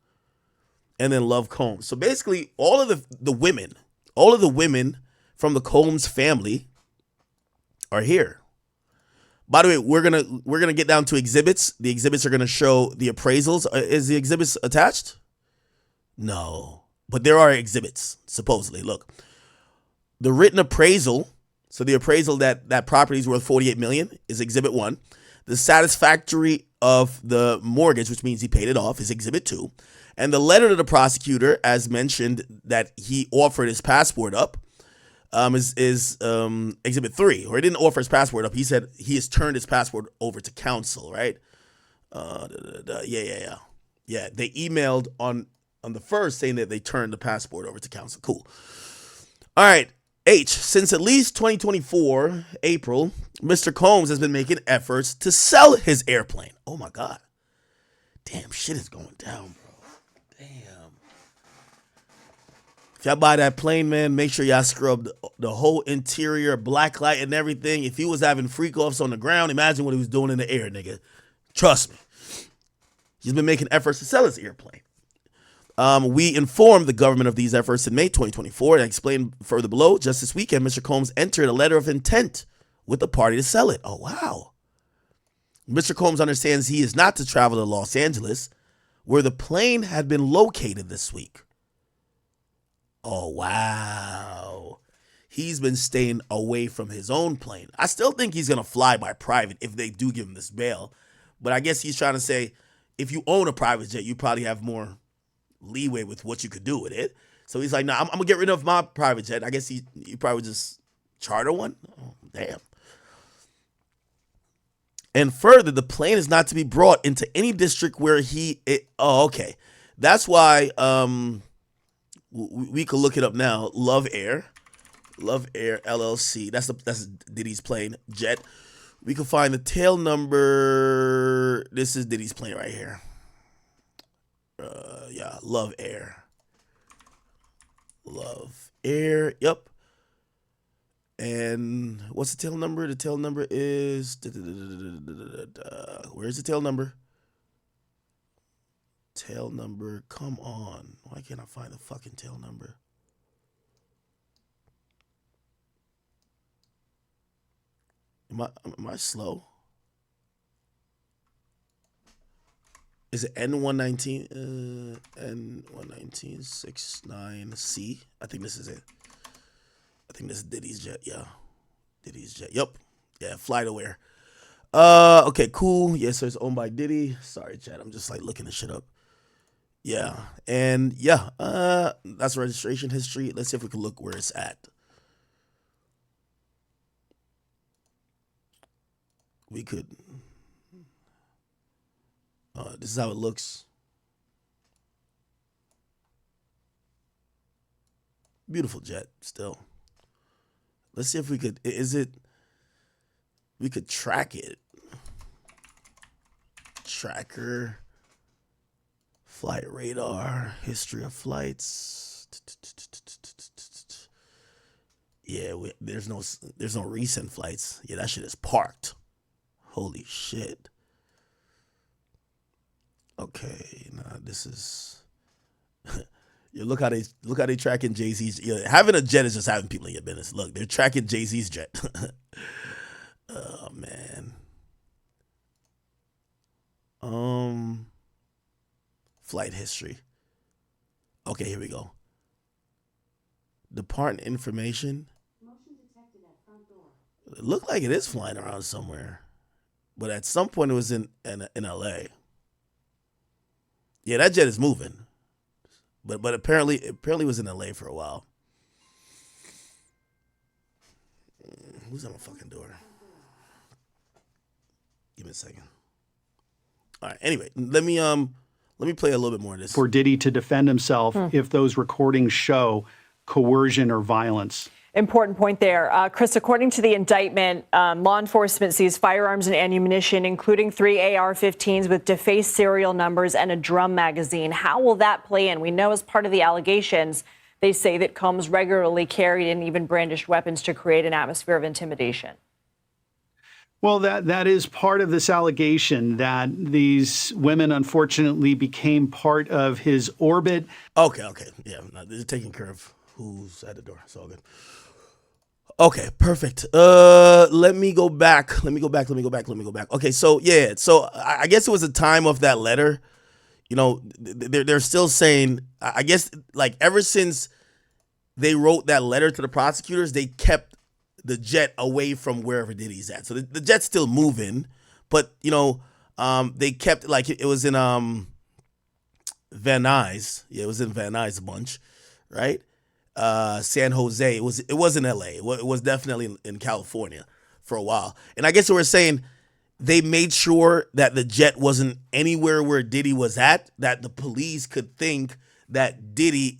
And then Love Combs. So basically all of the women from the Combs family are here. By the way, we're gonna get down to exhibits. The exhibits are gonna show the appraisals. Is the exhibits attached? No, but there are exhibits supposedly. Look, the written appraisal. So the appraisal that property is worth $48 million is Exhibit 1. The satisfactory of the mortgage, which means he paid it off, is Exhibit 2. And the letter to the prosecutor, as mentioned, that he offered his passport up, is Exhibit 3. Or he didn't offer his passport up. He said he has turned his passport over to counsel, right? Yeah. They emailed on the first saying that they turned the passport over to counsel. Cool. All right. H, since at least 2024, April, Mr. Combs has been making efforts to sell his airplane. Oh my God. Damn, shit is going down, bro. Damn. If y'all buy that plane, man, make sure y'all scrub the whole interior, black light and everything. If he was having freak offs on the ground, imagine what he was doing in the air, nigga. Trust me. He's been making efforts to sell his airplane. We informed the government of these efforts in May 2024 and explained further below. Just this weekend, Mr. Combs entered a letter of intent with the party to sell it. Oh, wow. Mr. Combs understands he is not to travel to Los Angeles, where the plane had been located this week. Oh, wow. He's been staying away from his own plane. I still think he's going to fly by private if they do give him this bail. But I guess he's trying to say, if you own a private jet, you probably have more leeway with what you could do with it. So he's like, nah, I'm gonna get rid of my private jet. I guess he probably just charter one. Oh, damn. And further, the plane is not to be brought into any district where okay. That's why we could look it up now. Love Air LLC. That's Diddy's plane, jet. We can find the tail number. This is Diddy's plane right here. Yeah, Love Air. Yep. And what's the tail number? The tail number is where's the tail number? Tail number, come on. Why can't I find the fucking tail number? Am I slow? Is it N119? N11969C? I think this is it. I think this is Diddy's jet. Yeah. Diddy's jet. Yep. Yeah, flight aware. Okay, cool. Yeah, so it's owned by Diddy. Sorry, chat. I'm just like looking this shit up. Yeah. And yeah, that's registration history. Let's see if we can look where it's at. We could. This is how it looks. Beautiful jet still. Let's see if we could, we could track it. Tracker, flight radar, history of flights. Yeah, there's no recent flights. Yeah, that shit is parked. Holy shit. Okay, nah, this is. You look how they tracking Jay-Z's. Having a jet is just having people in your business. Look, they're tracking Jay-Z's jet. Oh man. Flight history. Okay, here we go. Departing information. Motion detected at front door. It looked like it is flying around somewhere. but at some point it was in LA. Yeah, that jet is moving, but apparently it was in LA for a while. Who's at my fucking door? Give me a second. All right. Anyway, let me play a little bit more of this. For Diddy to defend himself if those recordings show coercion or violence. Important point there. Chris, according to the indictment, law enforcement seized firearms and ammunition, including 3 AR-15s with defaced serial numbers and a drum magazine. How will that play in? We know as part of the allegations, they say that Combs regularly carried and even brandished weapons to create an atmosphere of intimidation. Well, that is part of this allegation that these women unfortunately became part of his orbit. Okay. Yeah, no, they're taking care of who's at the door. It's all good. Okay, perfect. Let me go back. Okay, so yeah, so I guess it was the time of that letter. You know, they're still saying, I guess, like ever since they wrote that letter to the prosecutors, they kept the jet away from wherever Diddy's at. So the jet's still moving, but you know, they kept like it was in Van Nuys. Yeah, it was in Van Nuys a bunch, right? San Jose. It was in LA. It was definitely in California for a while. And I guess they were saying they made sure that the jet wasn't anywhere where Diddy was at, that the police could think that Diddy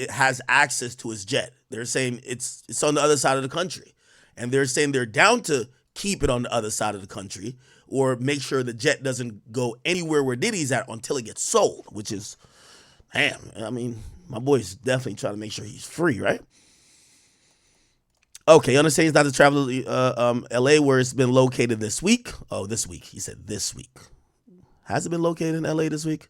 has access to his jet. They're saying it's on the other side of the country. And they're saying they're down to keep it on the other side of the country or make sure the jet doesn't go anywhere where Diddy's at until it gets sold, which is, damn, I mean, my boy's definitely trying to make sure he's free, right? Okay, understand he's not to travel to LA where it's been located this week. Oh, this week. He said this week. Has it been located in LA this week?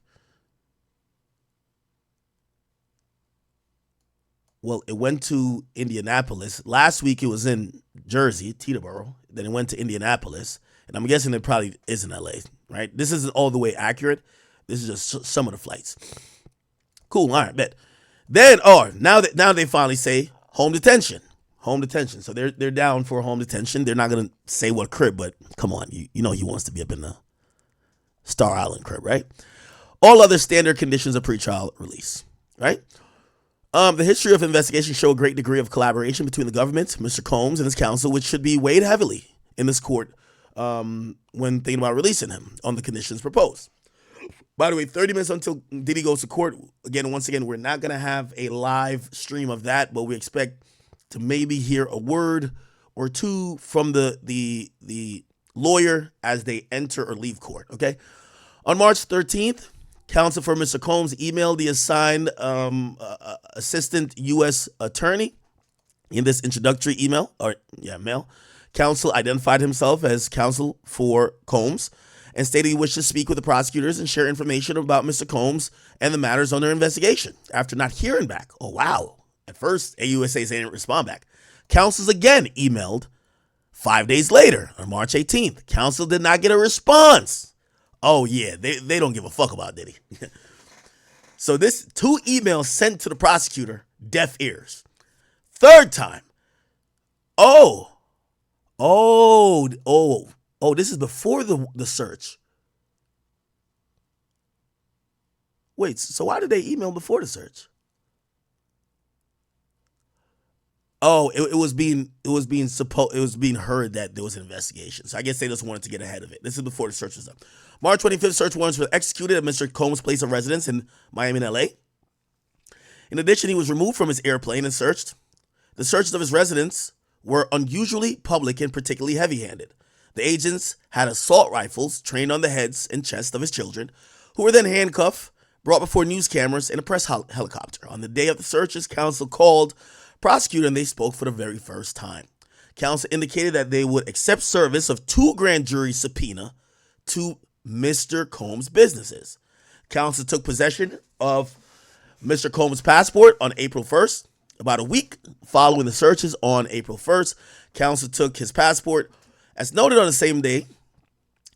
Well, it went to Indianapolis. Last week it was in Jersey, Teterboro. Then it went to Indianapolis. And I'm guessing it probably is in LA, right? This isn't all the way accurate. This is just some of the flights. Cool, all right, bet. Then, now they finally say home detention. Home detention. So they're down for home detention. They're not gonna say what crib, but come on, you know he wants to be up in the Star Island crib, right? All other standard conditions of pretrial release, right? The history of investigation show a great degree of collaboration between the government, Mr. Combs, and his counsel, which should be weighed heavily in this court when thinking about releasing him on the conditions proposed. By the way, 30 minutes until Diddy goes to court. Once again, we're not going to have a live stream of that, but we expect to maybe hear a word or two from the lawyer as they enter or leave court, okay? On March 13th, counsel for Mr. Combs emailed the assigned assistant U.S. attorney in this introductory mail. Counsel identified himself as counsel for Combs and stated he wished to speak with the prosecutors and share information about Mr. Combs and the matters under investigation. After not hearing back, oh wow, at first AUSA didn't respond back. Counsels again emailed 5 days later on March 18th. Counsel did not get a response. Oh yeah, they don't give a fuck about Diddy. So this 2 emails sent to the prosecutor, deaf ears. Third time, this is before the search. Wait, so why did they email before the search? Oh, it was being heard that there was an investigation. So I guess they just wanted to get ahead of it. This is before the search was done. March 25th, search warrants were executed at Mr. Combs' place of residence in Miami and LA. In addition, he was removed from his airplane and searched. The searches of his residence were unusually public and particularly heavy-handed. The agents had assault rifles trained on the heads and chests of his children, who were then handcuffed, brought before news cameras, in a press helicopter. On the day of the searches, counsel called prosecutor and they spoke for the very first time. Counsel indicated that they would accept service of 2 grand jury subpoena to Mr. Combs' businesses. Counsel took possession of Mr. Combs' passport on April 1st. About a week following the searches on April 1st, counsel took his passport. As noted on the same day,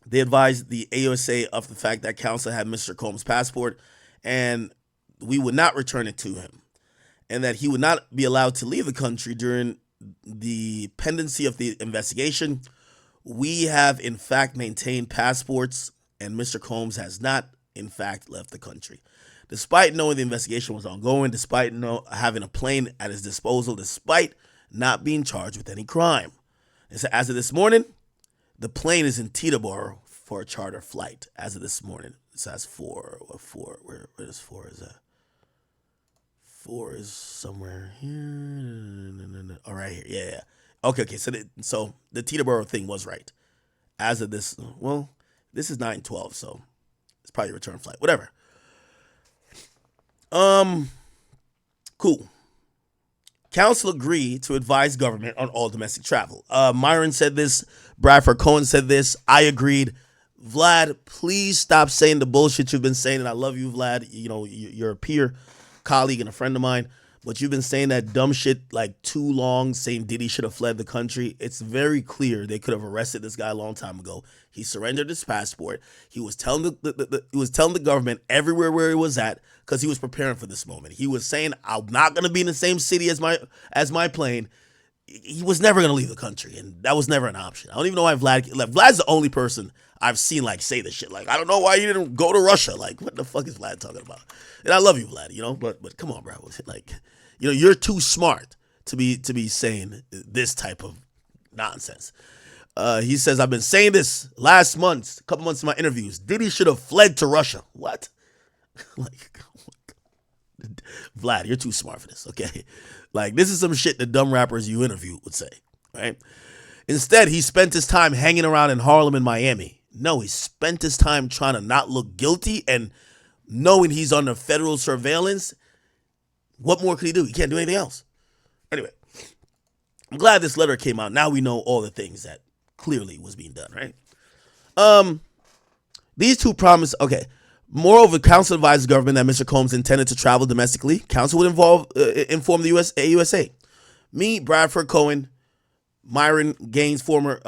they advised the AUSA of the fact that counsel had Mr. Combs' passport and we would not return it to him, and that he would not be allowed to leave the country during the pendency of the investigation. we have in fact maintained passports, and Mr. Combs has not in fact left the country. Despite knowing the investigation was ongoing, despite having a plane at his disposal, despite not being charged with any crime. And so as of this morning, the plane is in Teterboro for a charter flight. As of this morning, it says where is 4 is that? 4 is somewhere here. All right, here. Yeah. Okay. So the Teterboro thing was right. As of this, well, this is 9/12, so it's probably a return flight. Whatever. Cool. Council agreed to advise government on all domestic travel. Myron said this. Bradford Cohen said this. I agreed. Vlad, please stop saying the bullshit you've been saying. And I love you, Vlad. You know, you're a peer, colleague, and a friend of mine. But you've been saying that dumb shit like too long, saying Diddy should have fled the country. It's very clear they could have arrested this guy a long time ago. He surrendered his passport. He was telling the government everywhere where he was at because he was preparing for this moment. He was saying, "I'm not gonna be in the same city as my plane." He was never gonna leave the country, and that was never an option. I don't even know why Vlad left. Vlad's the only person I've seen like say this shit. Like, I don't know why you didn't go to Russia. Like, what the fuck is Vlad talking about? And I love you, Vlad. You know, but come on, bro. Like, you know, you're too smart to be saying this type of nonsense. He says, I've been saying this last month, a couple months in my interviews. Diddy should have fled to Russia. What? Like, Vlad, you're too smart for this, okay? Like, this is some shit the dumb rappers you interview would say, right? Instead, he spent his time hanging around in Harlem and Miami. No, he spent his time trying to not look guilty and knowing he's under federal surveillance. What more could he do? He can't do anything else. Anyway, I'm glad this letter came out. Now we know all the things that clearly was being done, right? These two promise, okay. Moreover, counsel advised the government that Mr. Combs intended to travel domestically. Counsel would inform the USA. Me, Bradford Cohen, Myron Gaines, former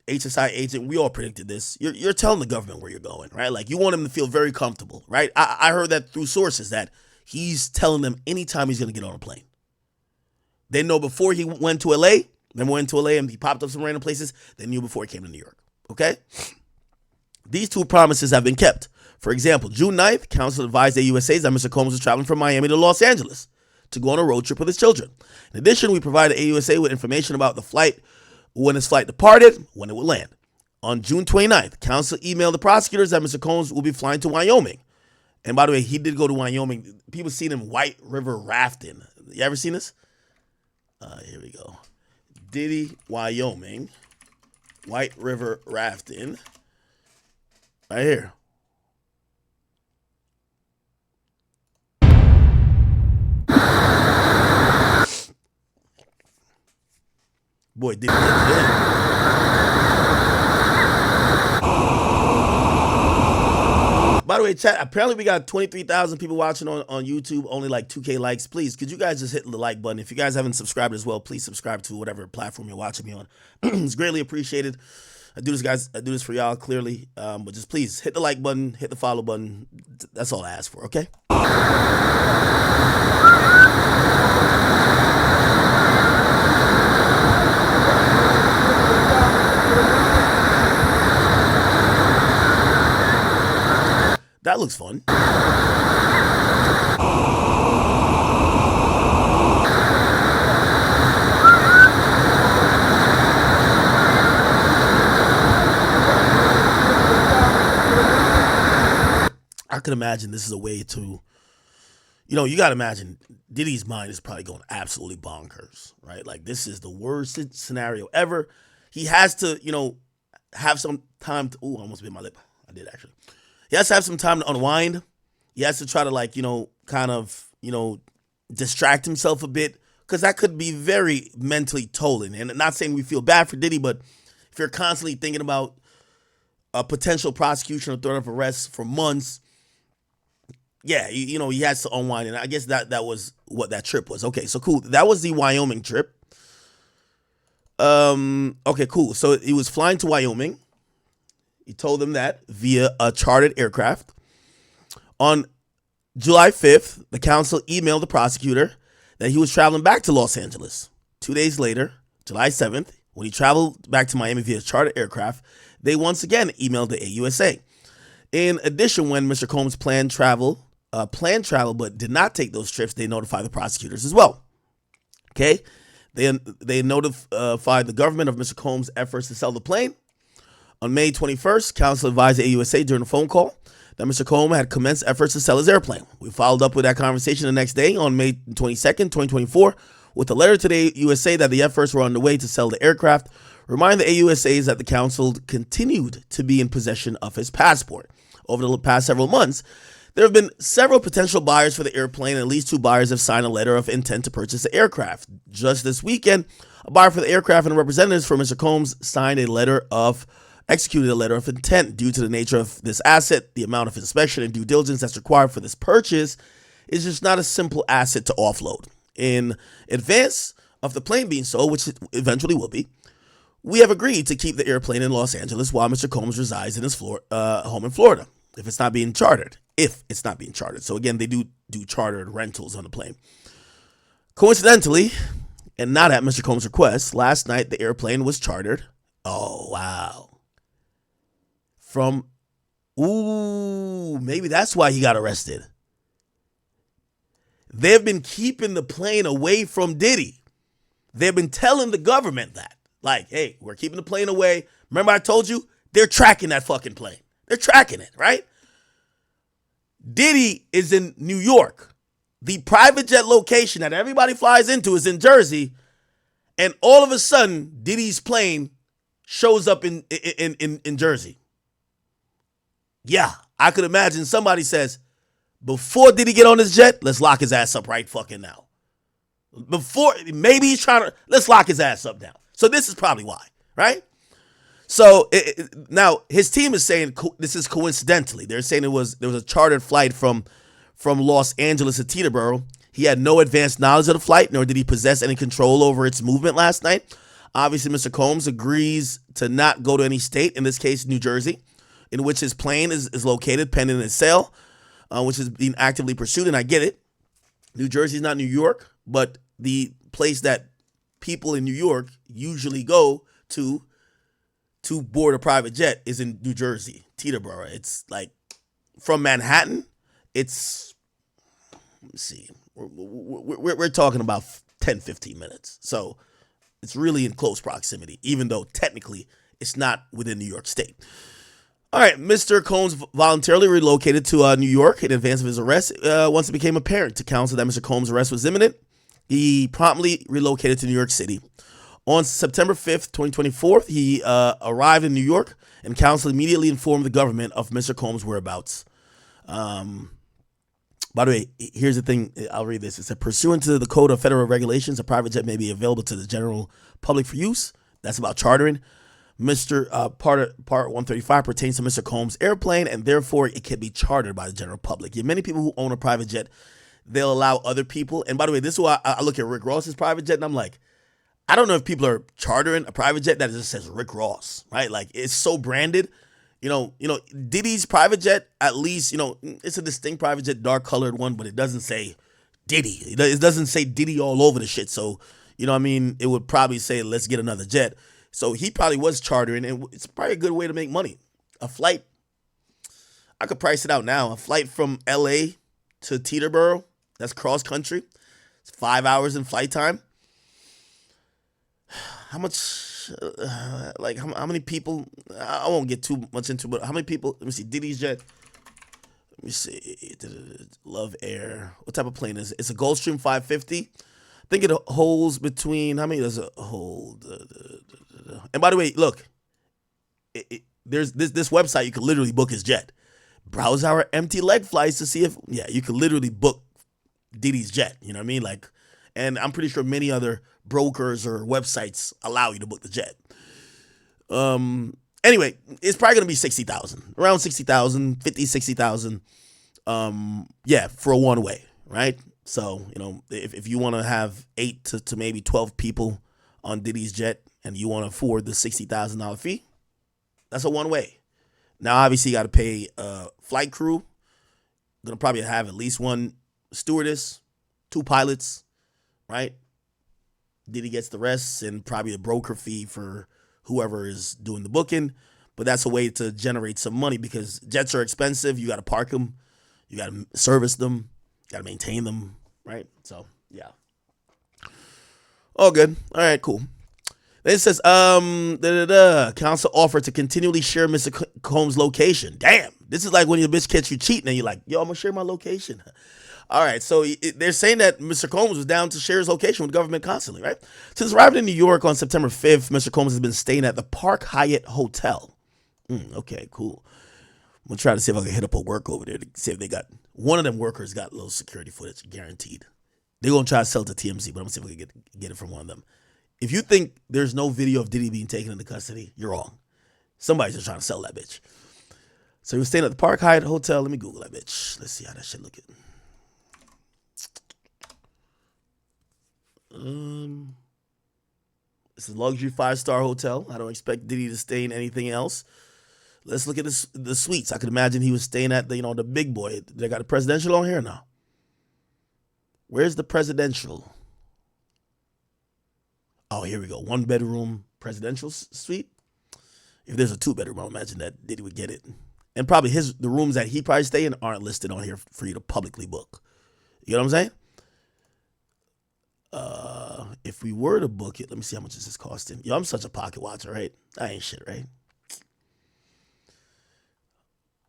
HSI agent, we all predicted this. You're telling the government where you're going, right? Like, you want him to feel very comfortable, right? I heard that through sources that he's telling them anytime he's going to get on a plane. They know before he went to LA, then went to LA and he popped up some random places. They knew before he came to New York, okay? These two promises have been kept. For example, June 9th, counsel advised AUSAs that Mr. Combs was traveling from Miami to Los Angeles to go on a road trip with his children. In addition, we provided AUSA with information about the flight, when his flight departed, when it would land. On June 29th, counsel emailed the prosecutors that Mr. Combs will be flying to Wyoming. And by the way, he did go to Wyoming. People seen him White River rafting. You ever seen this? Here we go. Diddy, Wyoming. White River rafting. Right here. Boy, Diddy did it. By the way, chat, apparently we got 23,000 people watching on YouTube, only like 2K likes. Please, could you guys just hit the like button? If you guys haven't subscribed as well, please subscribe to whatever platform you're watching me on. It's greatly appreciated. I do this for y'all, clearly. But just please hit the like button, hit the follow button. That's all I ask for, okay? That looks fun. I could imagine this is a way to, you got to imagine Diddy's mind is probably going absolutely bonkers, right? Like, this is the worst scenario ever. He has to, have some time to, I almost bit my lip. I did actually. He has to have some time to unwind. He has to try to distract himself a bit, because that could be very mentally tolling. And not saying we feel bad for Diddy, but if you're constantly thinking about a potential prosecution or threat of arrest for months, yeah, he has to unwind. And I guess that was what that trip was. Okay, so cool. That was the Wyoming trip. Okay, cool. So he was flying to Wyoming. He told them that via a chartered aircraft. On July 5th, the counsel emailed the prosecutor that he was traveling back to Los Angeles. 2 days later, July 7th, When he traveled back to Miami via chartered aircraft, they once again emailed the AUSA. In addition, when Mr. Combs planned travel but did not take those trips, they notified the prosecutors as well. Okay? They notified the government of Mr. Combs' efforts to sell the plane. On May 21st, counsel advised the AUSA during a phone call that Mr. Combs had commenced efforts to sell his airplane. We followed up with that conversation the next day on May 22nd, 2024, with a letter to the AUSA that the efforts were underway to sell the aircraft, reminding the AUSAs that the counsel continued to be in possession of his passport. Over the past several months, there have been several potential buyers for the airplane, and at least 2 buyers have signed a letter of intent to purchase the aircraft. Just this weekend, a buyer for the aircraft and representatives for Mr. Combs executed a letter of intent. Due to the nature of this asset, the amount of inspection and due diligence that's required for this purchase is just not a simple asset to offload. In advance of the plane being sold, which it eventually will be, we have agreed to keep the airplane in Los Angeles while Mr. Combs resides in his home in Florida, if it's not being chartered. So again, they do chartered rentals on the plane. Coincidentally, and not at Mr. Combs' request, last night the airplane was chartered. Oh, wow. Maybe that's why he got arrested. They've been keeping the plane away from Diddy. They've been telling the government that. Like, hey, we're keeping the plane away. Remember I told you? They're tracking that fucking plane. They're tracking it, right? Diddy is in New York. The private jet location that everybody flies into is in Jersey. And all of a sudden, Diddy's plane shows up in Jersey. Yeah, I could imagine somebody says, before Diddy get on his jet, let's lock his ass up right fucking now. Maybe he's let's lock his ass up now. So this is probably why, right? So now his team is saying this is coincidentally. They're saying there was a chartered flight from Los Angeles to Teterboro. He had no advanced knowledge of the flight, nor did he possess any control over its movement last night. Obviously, Mr. Combs agrees to not go to any state, in this case, New Jersey, in which his plane is located pending its sale, which is being actively pursued, and I get it. New Jersey is not New York, but the place that people in New York usually go to board a private jet is in New Jersey, Teterboro. It's like from Manhattan, let's see, we're talking about 10, 15 minutes. So it's really in close proximity, even though technically it's not within New York State. All right, Mr. Combs voluntarily relocated to New York in advance of his arrest. Once it became apparent to counsel that Mr. Combs' arrest was imminent, he promptly relocated to New York City. On September 5th, 2024, he arrived in New York, and counsel immediately informed the government of Mr. Combs' whereabouts. By the way, here's the thing. I'll read this. It said, pursuant to the Code of Federal Regulations, a private jet may be available to the general public for use. That's about chartering. Part 135 pertains to Mr. Combs' airplane, and therefore it can be chartered by the general public. Yeah, many people who own a private jet, they'll allow other people. And by the way, this is why I look at Rick Ross's private jet, and I'm like, I don't know if people are chartering a private jet that just says Rick Ross, right? Like, it's so branded. You know, Diddy's private jet, at least, it's a distinct private jet, dark colored one, but it doesn't say Diddy. It doesn't say Diddy all over the shit. So, it would probably say, let's get another jet. So he probably was chartering, and it's probably a good way to make money. A flight, I could price it out now. A flight from LA to Teterboro, that's cross country. It's 5 hours in flight time. How much, how many people, I won't get too much into it, but how many people, let me see, Diddy's jet, let me see, Love Air, what type of plane is it? It's a Gulfstream 550. I think it holds between, how many does it hold? And by the way, look, there's this website, you can literally book his jet. Browse our empty leg flights to see if, you can literally book Diddy's jet, you know what I mean? Like, and I'm pretty sure many other brokers or websites allow you to book the jet. Anyway, it's probably going to be 60,000, around 60,000, 50, 60,000. For a one way, right? So, if you want to have 8 to maybe 12 people on Diddy's jet and you want to afford the $60,000 fee, that's a one way. Now, obviously, you got to pay flight crew. Going to probably have at least one stewardess, 2 pilots, right? Diddy gets the rest and probably a broker fee for whoever is doing the booking. But that's a way to generate some money because jets are expensive. You got to park them. You got to service them. You got to maintain them, right? So, yeah. All good. All right, cool. Then it says, council offered to continually share Mr. Combs' location. Damn. This is like when your bitch catch you cheating and you're like, yo, I'm going to share my location. All right, so they're saying that Mr. Combs was down to share his location with government constantly, right? Since arriving in New York on September 5th, Mr. Combs has been staying at the Park Hyatt Hotel. Okay, cool. I'm going to try to see if I can hit up a work over there to see if they got, one of them workers got low security footage, guaranteed. They're going to try to sell it to TMZ, but I'm going to see if we can get it from one of them. If you think there's no video of Diddy being taken into custody, you're wrong. Somebody's just trying to sell that bitch. So he was staying at the Park Hyatt Hotel. Let me Google that bitch. Let's see how that shit looking. It's a luxury 5-star hotel. I don't expect Diddy to stay in anything else. Let's look at the suites. I could imagine he was staying at the big boy. They got a presidential on here now. Where's the presidential? Oh, here we go. 1-bedroom presidential suite. If there's a 2-bedroom, I imagine that Diddy would get it. And probably the rooms that he probably stay in aren't listed on here for you to publicly book. You know what I'm saying? If we were to book it, let me see how much this is costing. Yo, I'm such a pocket watcher, right? I ain't shit, right?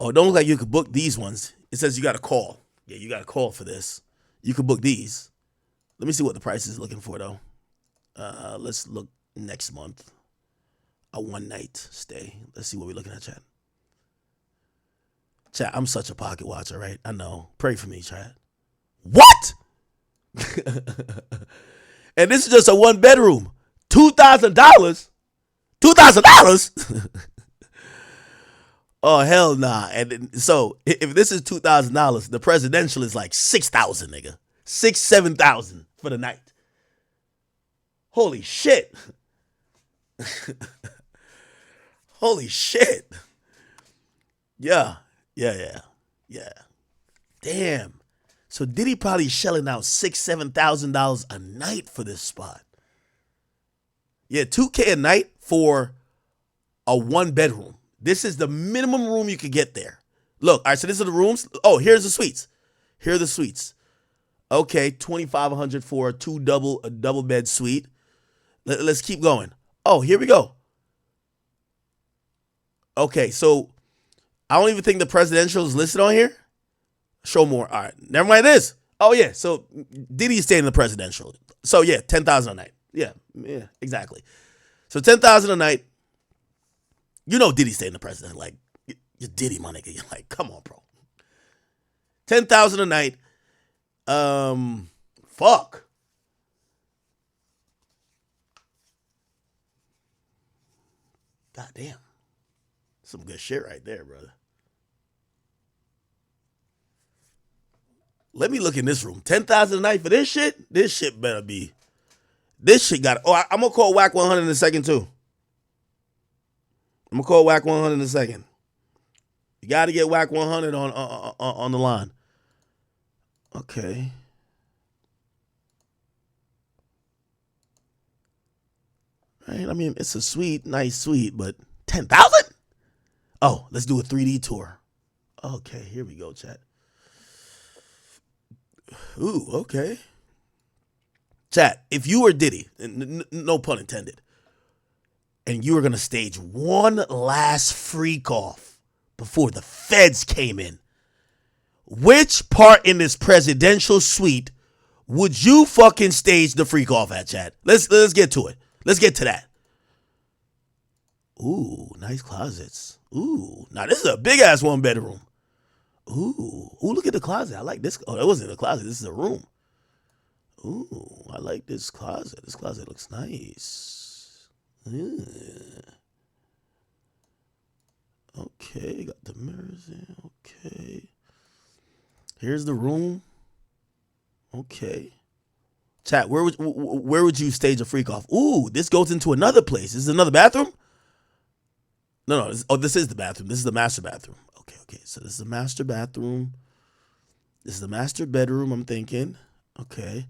Oh, it don't look like you could book these ones. It says you got to call. Yeah, you got to call for this. You could book these. Let me see what the price is looking for, though. Let's look next month. A 1-night stay. Let's see what we're looking at, chat. Chat, I'm such a pocket watcher, right? I know. Pray for me, chat. What? And this is just a 1-bedroom. $2,000? $2,000? Oh, hell nah. And so if this is $2,000, the presidential is like $6,000, nigga. $7,000 for the night. Holy shit. Holy shit. Yeah. Damn. So Diddy probably shelling out $6,000-$7,000 a night for this spot. Yeah, $2,000 a night for a 1-bedroom. This is the minimum room you could get there. Look, all right, so these are the rooms. Oh, here's the suites. Here are the suites. Okay, $2,500 for a double bed suite. Let's keep going. Oh, here we go. Okay, so I don't even think the presidential is listed on here. Show more. All right, never mind this. Oh yeah, so Diddy's staying in the presidential. So yeah, $10,000 a night. Yeah, exactly. So $10,000 a night. You know Diddy staying in the president. Like, you're Diddy, my nigga. You're like, come on, bro. $10,000 a night. Fuck. God damn. Some good shit right there, brother. Let me look in this room. $10,000 a night for this shit? This shit better be. This shit got. Oh, I'm going to call Whack 100 in a second, too. I'm going to call Whack 100 in a second. You got to get Whack 100 on the line. Okay. Right? I mean, it's a suite, nice suite, but 10,000? Oh, let's do a 3D tour. Okay, here we go, chat. Ooh, okay. Chat, if you were Diddy, no pun intended, and you were going to stage one last freak off before the feds came in, which part in this presidential suite would you fucking stage the freak off at, chat? Let's get to it. Let's get to that. Ooh, nice closets. Ooh, now this is a big ass 1-bedroom. Ooh, look at the closet. I like this. Oh, that wasn't a closet. This is a room. Ooh, I like this closet. This closet looks nice. Yeah. Okay, got the mirrors in. Okay. Here's the room. Okay. Chat, where would you stage a freak off? Ooh, this goes into another place. This is another bathroom? No. This is the bathroom. This is the master bathroom. Okay. So this is the master bathroom. This is the master bedroom, I'm thinking. Okay.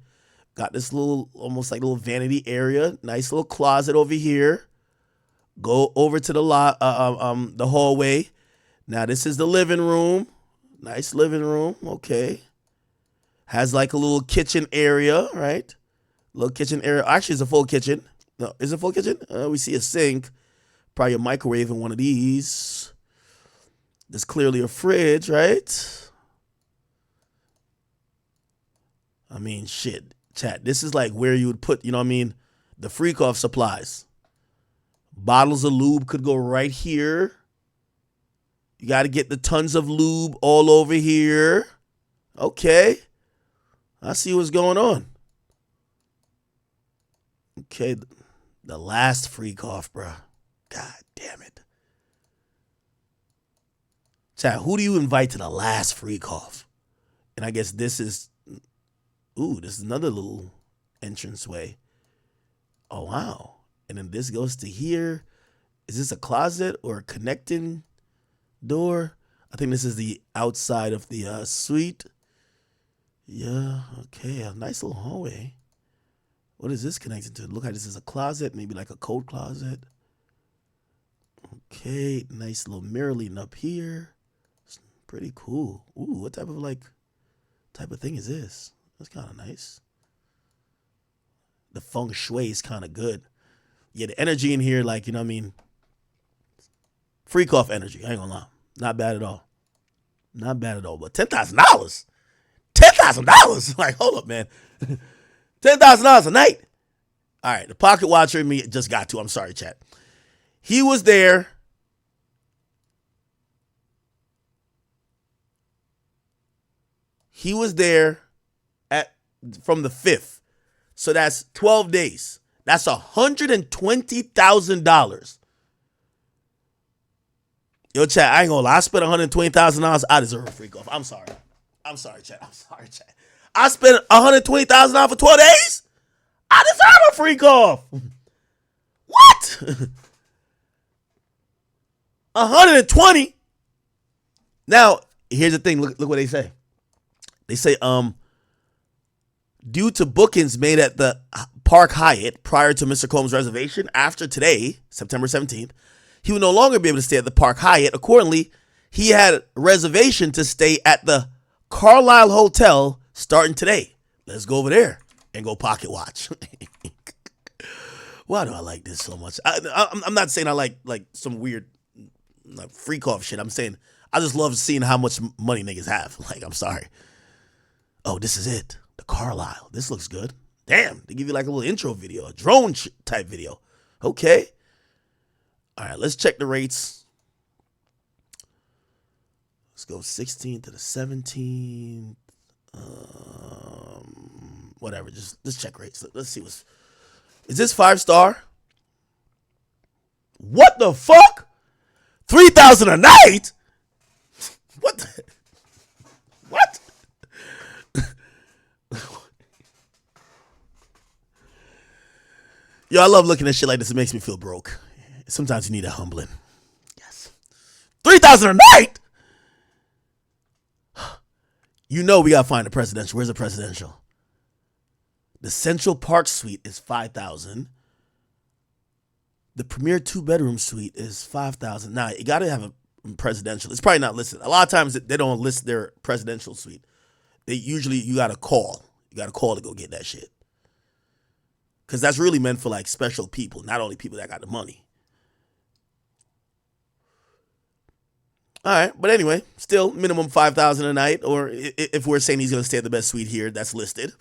Got this little, almost like little vanity area. Nice little closet over here. Go over to the the hallway. Now this is the living room. Nice living room. Okay. Has like a little kitchen area, right? Little kitchen area. Actually, it's a full kitchen. No, is it a full kitchen? We see a sink. Probably a microwave in one of these. There's clearly a fridge, right? I mean, shit. Chat, this is like where you would put, you know what I mean, the freak off supplies. Bottles of lube could go right here. You got to get the tons of lube all over here. Okay. I see what's going on. Okay. The last freak off, bruh. God damn it. Chat, who do you invite to the last freak off? And I guess this is, this is another little entranceway. Oh, wow. And then this goes to here. Is this a closet or a connecting door? I think this is the outside of the suite. Yeah, okay, a nice little hallway. What is this connected to? Look like this is a closet, maybe like a coat closet. Okay, nice little mirror leading up here. It's pretty cool. Ooh, what type of thing is this? That's kind of nice. The feng shui is kind of good. Yeah, the energy in here, like, you know what I mean? Freak off energy, I ain't gonna lie. Not bad at all. Not bad at all, but $10,000? $10,000? Like, hold up, man. $10,000 a night. All right, the pocket watcher in me just got to. I'm sorry, chat. He was there. He was there from the 5th. So that's 12 days. That's $120,000. Yo, chat, I ain't gonna lie. I spent $120,000. I deserve a freak off. I'm sorry. I'm sorry, chat. I spent $120,000 for 12 days? I deserve a freak off. What? 120? Now, here's the thing. Look what they say. They say, due to bookings made at the Park Hyatt prior to Mr. Combs' reservation, after today, September 17th, he will no longer be able to stay at the Park Hyatt. Accordingly, he had a reservation to stay at the Carlisle Hotel starting today. Let's go over there and go pocket watch. Why do I like this so much? I'm not saying I like some weird like freak off shit. I'm saying I just love seeing how much money niggas have. Like, I'm sorry. Oh, this is it. The Carlisle. This looks good. Damn, they give you like a little intro video, a drone type video. Okay. All right, let's check the rates. Let's go 16th to the 17th. Whatever, just check rates. Let's see is this 5-star? What the fuck? $3,000 a night? What? What? Yo, I love looking at shit like this. It makes me feel broke. Sometimes you need a humbling. Yes. $3,000 a night? You know we gotta find a presidential. Where's the presidential? The Central Park Suite is $5,000. The Premier 2-bedroom suite is $5,000. Now, you gotta have a presidential. It's probably not listed. A lot of times they don't list their presidential suite. You gotta call. You gotta call to go get that shit. Because that's really meant for like special people, not only people that got the money. All right, but anyway, still minimum $5,000 a night, or if we're saying he's gonna stay at the best suite here, that's listed.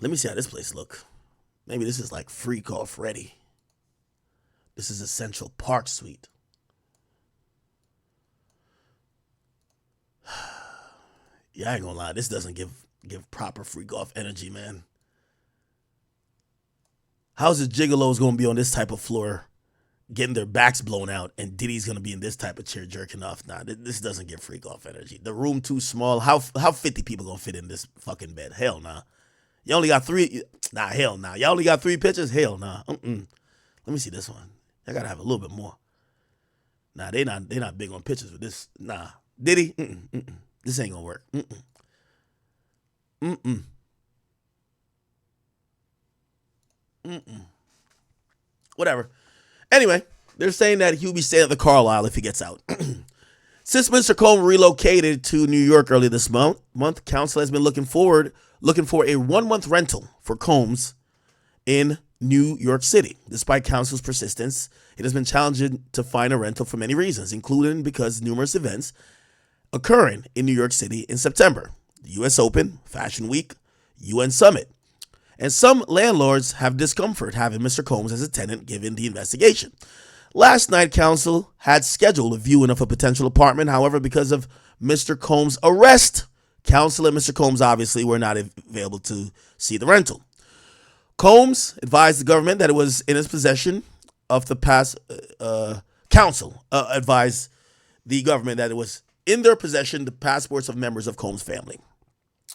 Let me see how this place look. Maybe this is like freak off ready. This is a Central Park suite. Yeah, I ain't gonna lie, this doesn't give proper freak off energy, man. How's the gigolos gonna be on this type of floor, getting their backs blown out, and Diddy's gonna be in this type of chair jerking off? Nah, this doesn't give freak off energy. The room too small. How 50 people gonna fit in this fucking bed? Hell nah. You only got 3. Nah, hell nah. Y'all only got 3 pictures? Hell nah. Let me see this one. I gotta have a little bit more. Nah, they not big on pictures with this. Nah, Diddy. This ain't gonna work. Whatever. Anyway, they're saying that he'll be staying at the Carlisle if he gets out. Since Mr. Combs relocated to New York early this month, council has been looking for a 1-month rental for Combs in New York City. Despite council's persistence, it has been challenging to find a rental for many reasons, including because numerous events occurring in New York City in September. The U.S. Open, Fashion Week, UN Summit. And some landlords have discomfort having Mr. Combs as a tenant given the investigation. Last night, council had scheduled a viewing of a potential apartment. However, because of Mr. Combs' arrest, council and Mr. Combs obviously were not available to see the rental. Combs advised the government that it was in his possession of the council advised the government that it was in their possession the passports of members of Combs' family.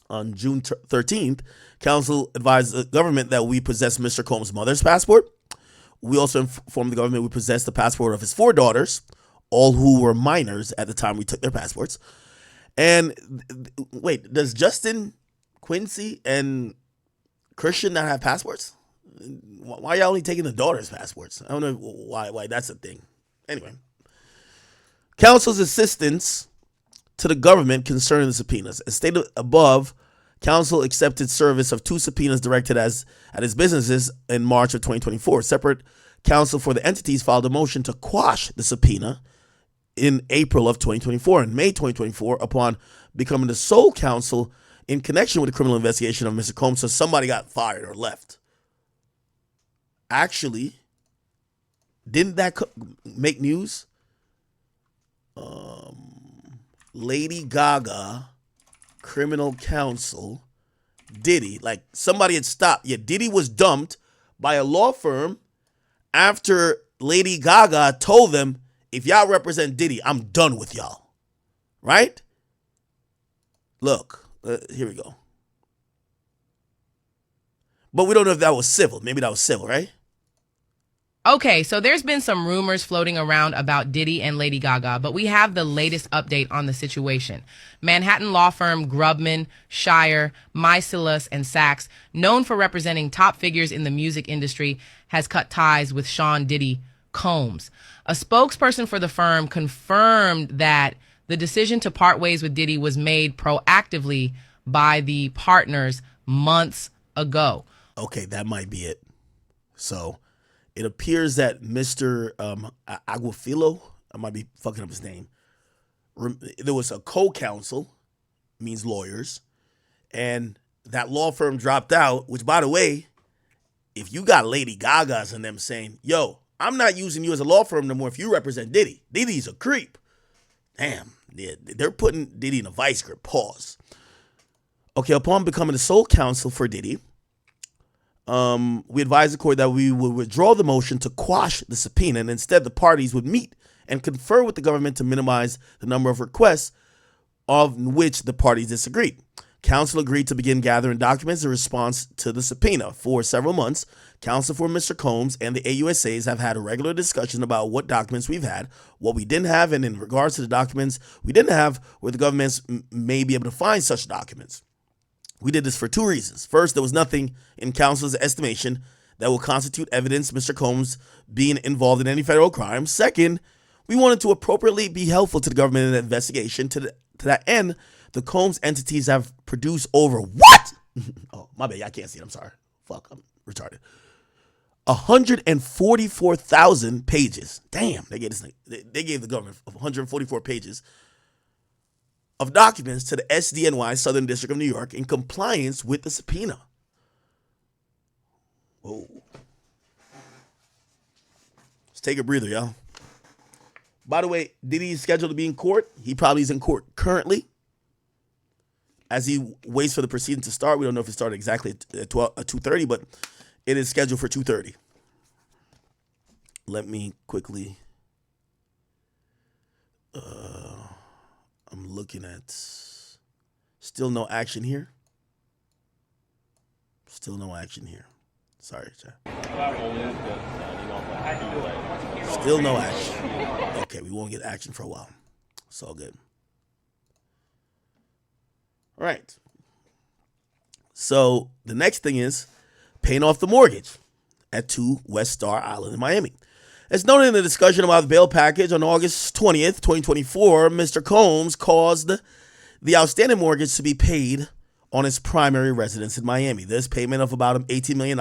On June 13th, council advised the government that we possess Mr. Combs' mother's passport. We also informed the government we possessed the passport of his 4 daughters, all who were minors at the time we took their passports. And wait, does Justin, Quincy, and Christian not have passports? Why are y'all only taking the daughters' passports? I don't know why that's a thing. Anyway, council's assistance to the government concerning the subpoenas. As stated above, council accepted service of 2 subpoenas directed at its businesses in March of 2024. Separate counsel for the entities filed a motion to quash the subpoena in April of 2024 and May 2024 upon becoming the sole counsel in connection with the criminal investigation of Mr. Combs. So somebody got fired or left. Actually, didn't that make news? Lady Gaga, criminal counsel, Diddy, like somebody had stopped. Yeah, Diddy was dumped by a law firm after Lady Gaga told them, if y'all represent Diddy, I'm done with y'all. Right? Look, here we go. But we don't know if that was civil. Maybe that was civil, right? Okay, so there's been some rumors floating around about Diddy and Lady Gaga, but we have the latest update on the situation. Manhattan law firm Grubman, Shire, Mysilas, and Sachs, known for representing top figures in the music industry, has cut ties with Sean Diddy Combs. A spokesperson for the firm confirmed that the decision to part ways with Diddy was made proactively by the partners months ago. Okay, that might be it. So it appears that Mr. Aguafilo, I might be fucking up his name, there was a co-counsel, means lawyers, and that law firm dropped out, which, by the way, if you got Lady Gaga's and them saying, yo, I'm not using you as a law firm no more if you represent Diddy. Diddy's a creep. Damn, they're putting Diddy in a vice grip. Pause. Okay, upon becoming the sole counsel for Diddy, we advised the court that we would withdraw the motion to quash the subpoena, and instead the parties would meet and confer with the government to minimize the number of requests of which the parties disagreed. Counsel agreed to begin gathering documents in response to the subpoena. For several months, counsel for Mr. Combs and the AUSAs have had a regular discussion about what documents we've had, what we didn't have, and in regards to the documents we didn't have, where the governments may be able to find such documents. We did this for 2 reasons. First, there was nothing in counsel's estimation that will constitute evidence Mr. Combs being involved in any federal crime. Second, we wanted to appropriately be helpful to the government in the investigation. To that end, the Combs entities have produced over what? Oh, my bad. I can't see it. I'm sorry. Fuck, I'm retarded. 144,000 pages. Damn, they gave the government 144 pages of documents to the SDNY, Southern District of New York, in compliance with the subpoena. Whoa. Let's take a breather, y'all. By the way, Diddy is scheduled to be in court. He probably is in court currently as he waits for the proceeding to start. We don't know if it started exactly at 2:30, but it is scheduled for 2:30. Let me quickly... I'm looking at... Still no action here. Still no action here. Sorry, chat. Still no action. Okay, we won't get action for a while. It's all good. All right. So the next thing is paying off the mortgage. at 2 West Star Island in Miami. As noted in the discussion about the bail package on August 20th, 2024, Mr. Combs caused the outstanding mortgage to be paid on his primary residence in Miami. This payment of about $18 million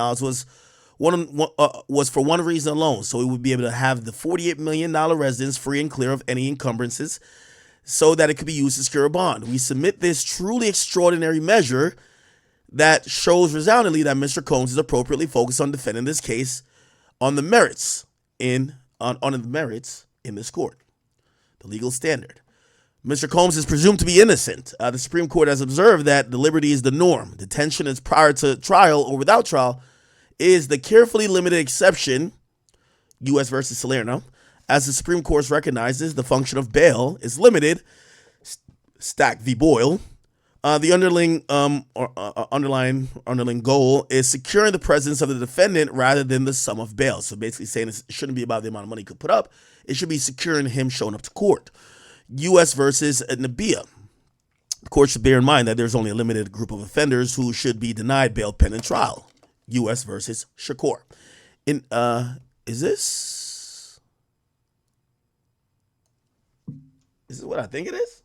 was for one reason alone, so he would be able to have the $48 million residence free and clear of any encumbrances so that it could be used to secure a bond. We submit this truly extraordinary measure that shows resoundingly that Mr. Combs is appropriately focused on defending this case on the merits in this court, the legal standard. Mr. Combs is presumed to be innocent. The Supreme Court has observed that the liberty is the norm. Detention is prior to trial or without trial is the carefully limited exception, U.S. versus Salerno. As the Supreme Court recognizes, the function of bail is limited. Stack v. Boyle. The underlying goal is securing the presence of the defendant rather than the sum of bail. So basically saying it shouldn't be about the amount of money he could put up. It should be securing him showing up to court. U.S. versus Nabia. The court should bear in mind that there's only a limited group of offenders who should be denied bail pending trial. U.S. versus Shakur. Is this what I think it is?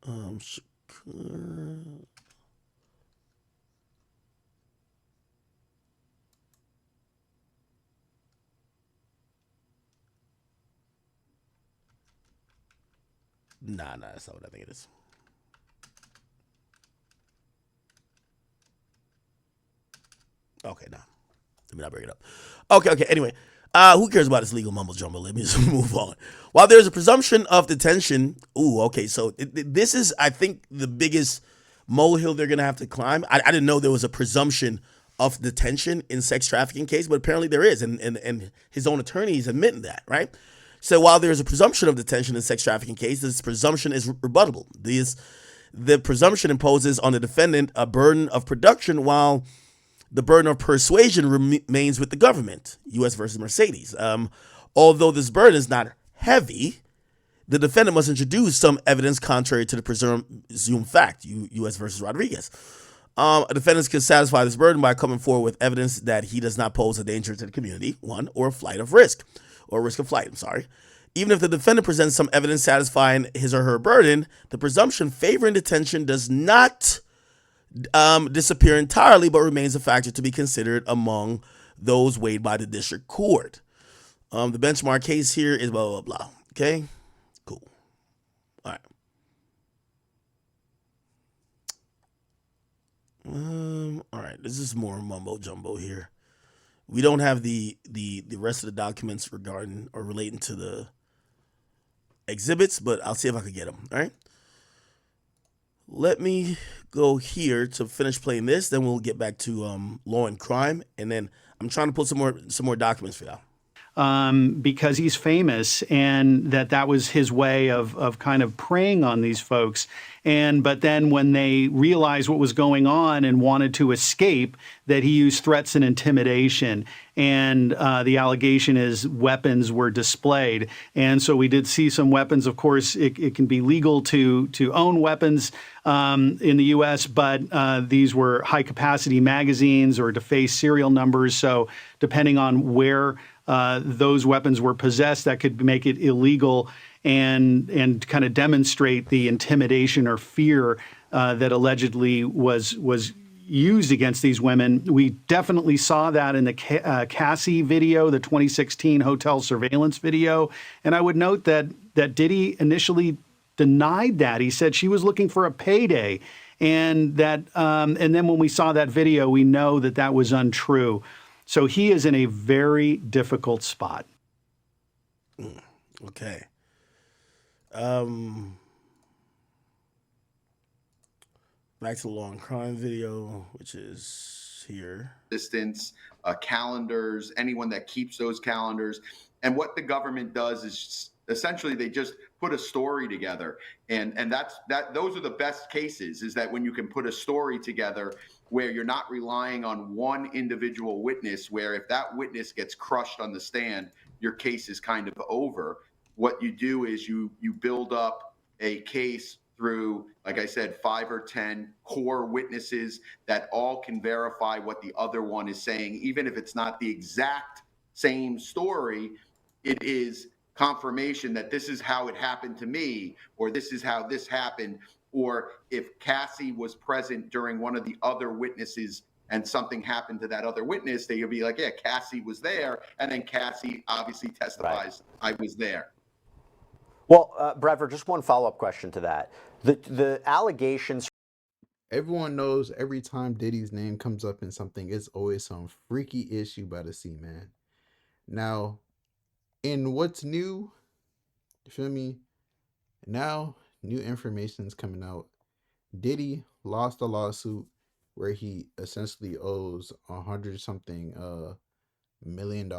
Shakur. Nah, that's not what I think it is. Okay, nah. Let me not bring it up. Okay. Anyway, who cares about this legal mumbo jumbo? Let me just move on. While there's a presumption of detention, so this is, I think, the biggest molehill they're gonna have to climb. I didn't know there was a presumption of detention in sex trafficking case, but apparently there is, and his own attorney is admitting that, right? So while there's a presumption of detention in sex trafficking case, this presumption is rebuttable. The presumption imposes on the defendant a burden of production while the burden of persuasion remains with the government, U.S. versus Mercedes. Although this burden is not heavy, the defendant must introduce some evidence contrary to the presumed fact, U.S. versus Rodriguez. A defendant can satisfy this burden by coming forward with evidence that he does not pose a danger to the community, or risk of flight, Even if the defendant presents some evidence satisfying his or her burden, the presumption favoring detention does not disappear entirely, but remains a factor to be considered among those weighed by the district court. The benchmark case here is blah, blah, blah. Okay? Cool. All right. All right. This is more mumbo jumbo here. We don't have the rest of the documents regarding or relating to the exhibits, but I'll see if I can get them. All right. Let me go here to finish playing this. Then we'll get back to law and crime, and then I'm trying to pull some more documents for y'all. Because he's famous, and that was his way of kind of preying on these folks. But then when they realized what was going on and wanted to escape, that he used threats and intimidation. And the allegation is weapons were displayed. And so we did see some weapons. Of course, it can be legal to own weapons in the U.S., but these were high-capacity magazines or defaced serial numbers. So depending on where those weapons were possessed, that could make it illegal and kind of demonstrate the intimidation or fear that allegedly was used against these women. We definitely saw that in the Cassie video, the 2016 hotel surveillance video. And I would note that Diddy initially denied that. He said she was looking for a payday, and then when we saw that video, we know that was untrue. So he is in a very difficult spot. Okay. Back to the law and crime video, which is here. Distance, calendars, anyone that keeps those calendars. And what the government does is essentially they just put a story together. And those are the best cases, is that when you can put a story together where you're not relying on one individual witness, where if that witness gets crushed on the stand, your case is kind of over. What you do is you build up a case through, like I said, 5 or 10 core witnesses that all can verify what the other one is saying, even if it's not the exact same story, it is confirmation that this is how it happened to me, or this is how this happened, or if Cassie was present during one of the other witnesses and something happened to that other witness, they would be like, yeah, Cassie was there, and then Cassie obviously testifies, I was there. Well, Bradford, just one follow-up question to that. The allegations. Everyone knows every time Diddy's name comes up in something, it's always some freaky issue by the sea, man. Now, in what's new, you feel me? Now, new information's coming out. Diddy lost a lawsuit where he essentially owes $100-something million.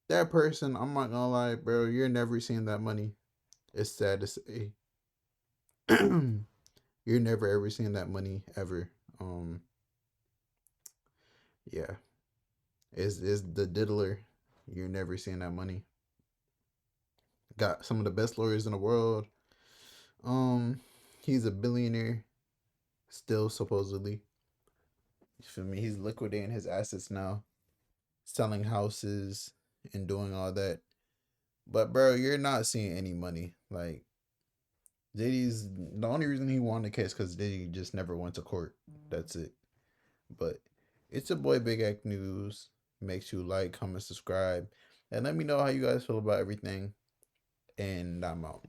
That person, I'm not gonna lie, bro, you're never seeing that money. It's sad to say. You're never ever seeing that money ever. Yeah. Is the diddler. You're never seeing that money. Got some of the best lawyers in the world. He's a billionaire still, supposedly. You feel me? He's liquidating his assets now, selling houses and doing all that. But bro, you're not seeing any money. Like, Diddy's, the only reason he won the case because Diddy just never went to court. That's it. But it's your boy Big Act News. Make sure you like, comment, subscribe, and let me know how you guys feel about everything. And I'm out.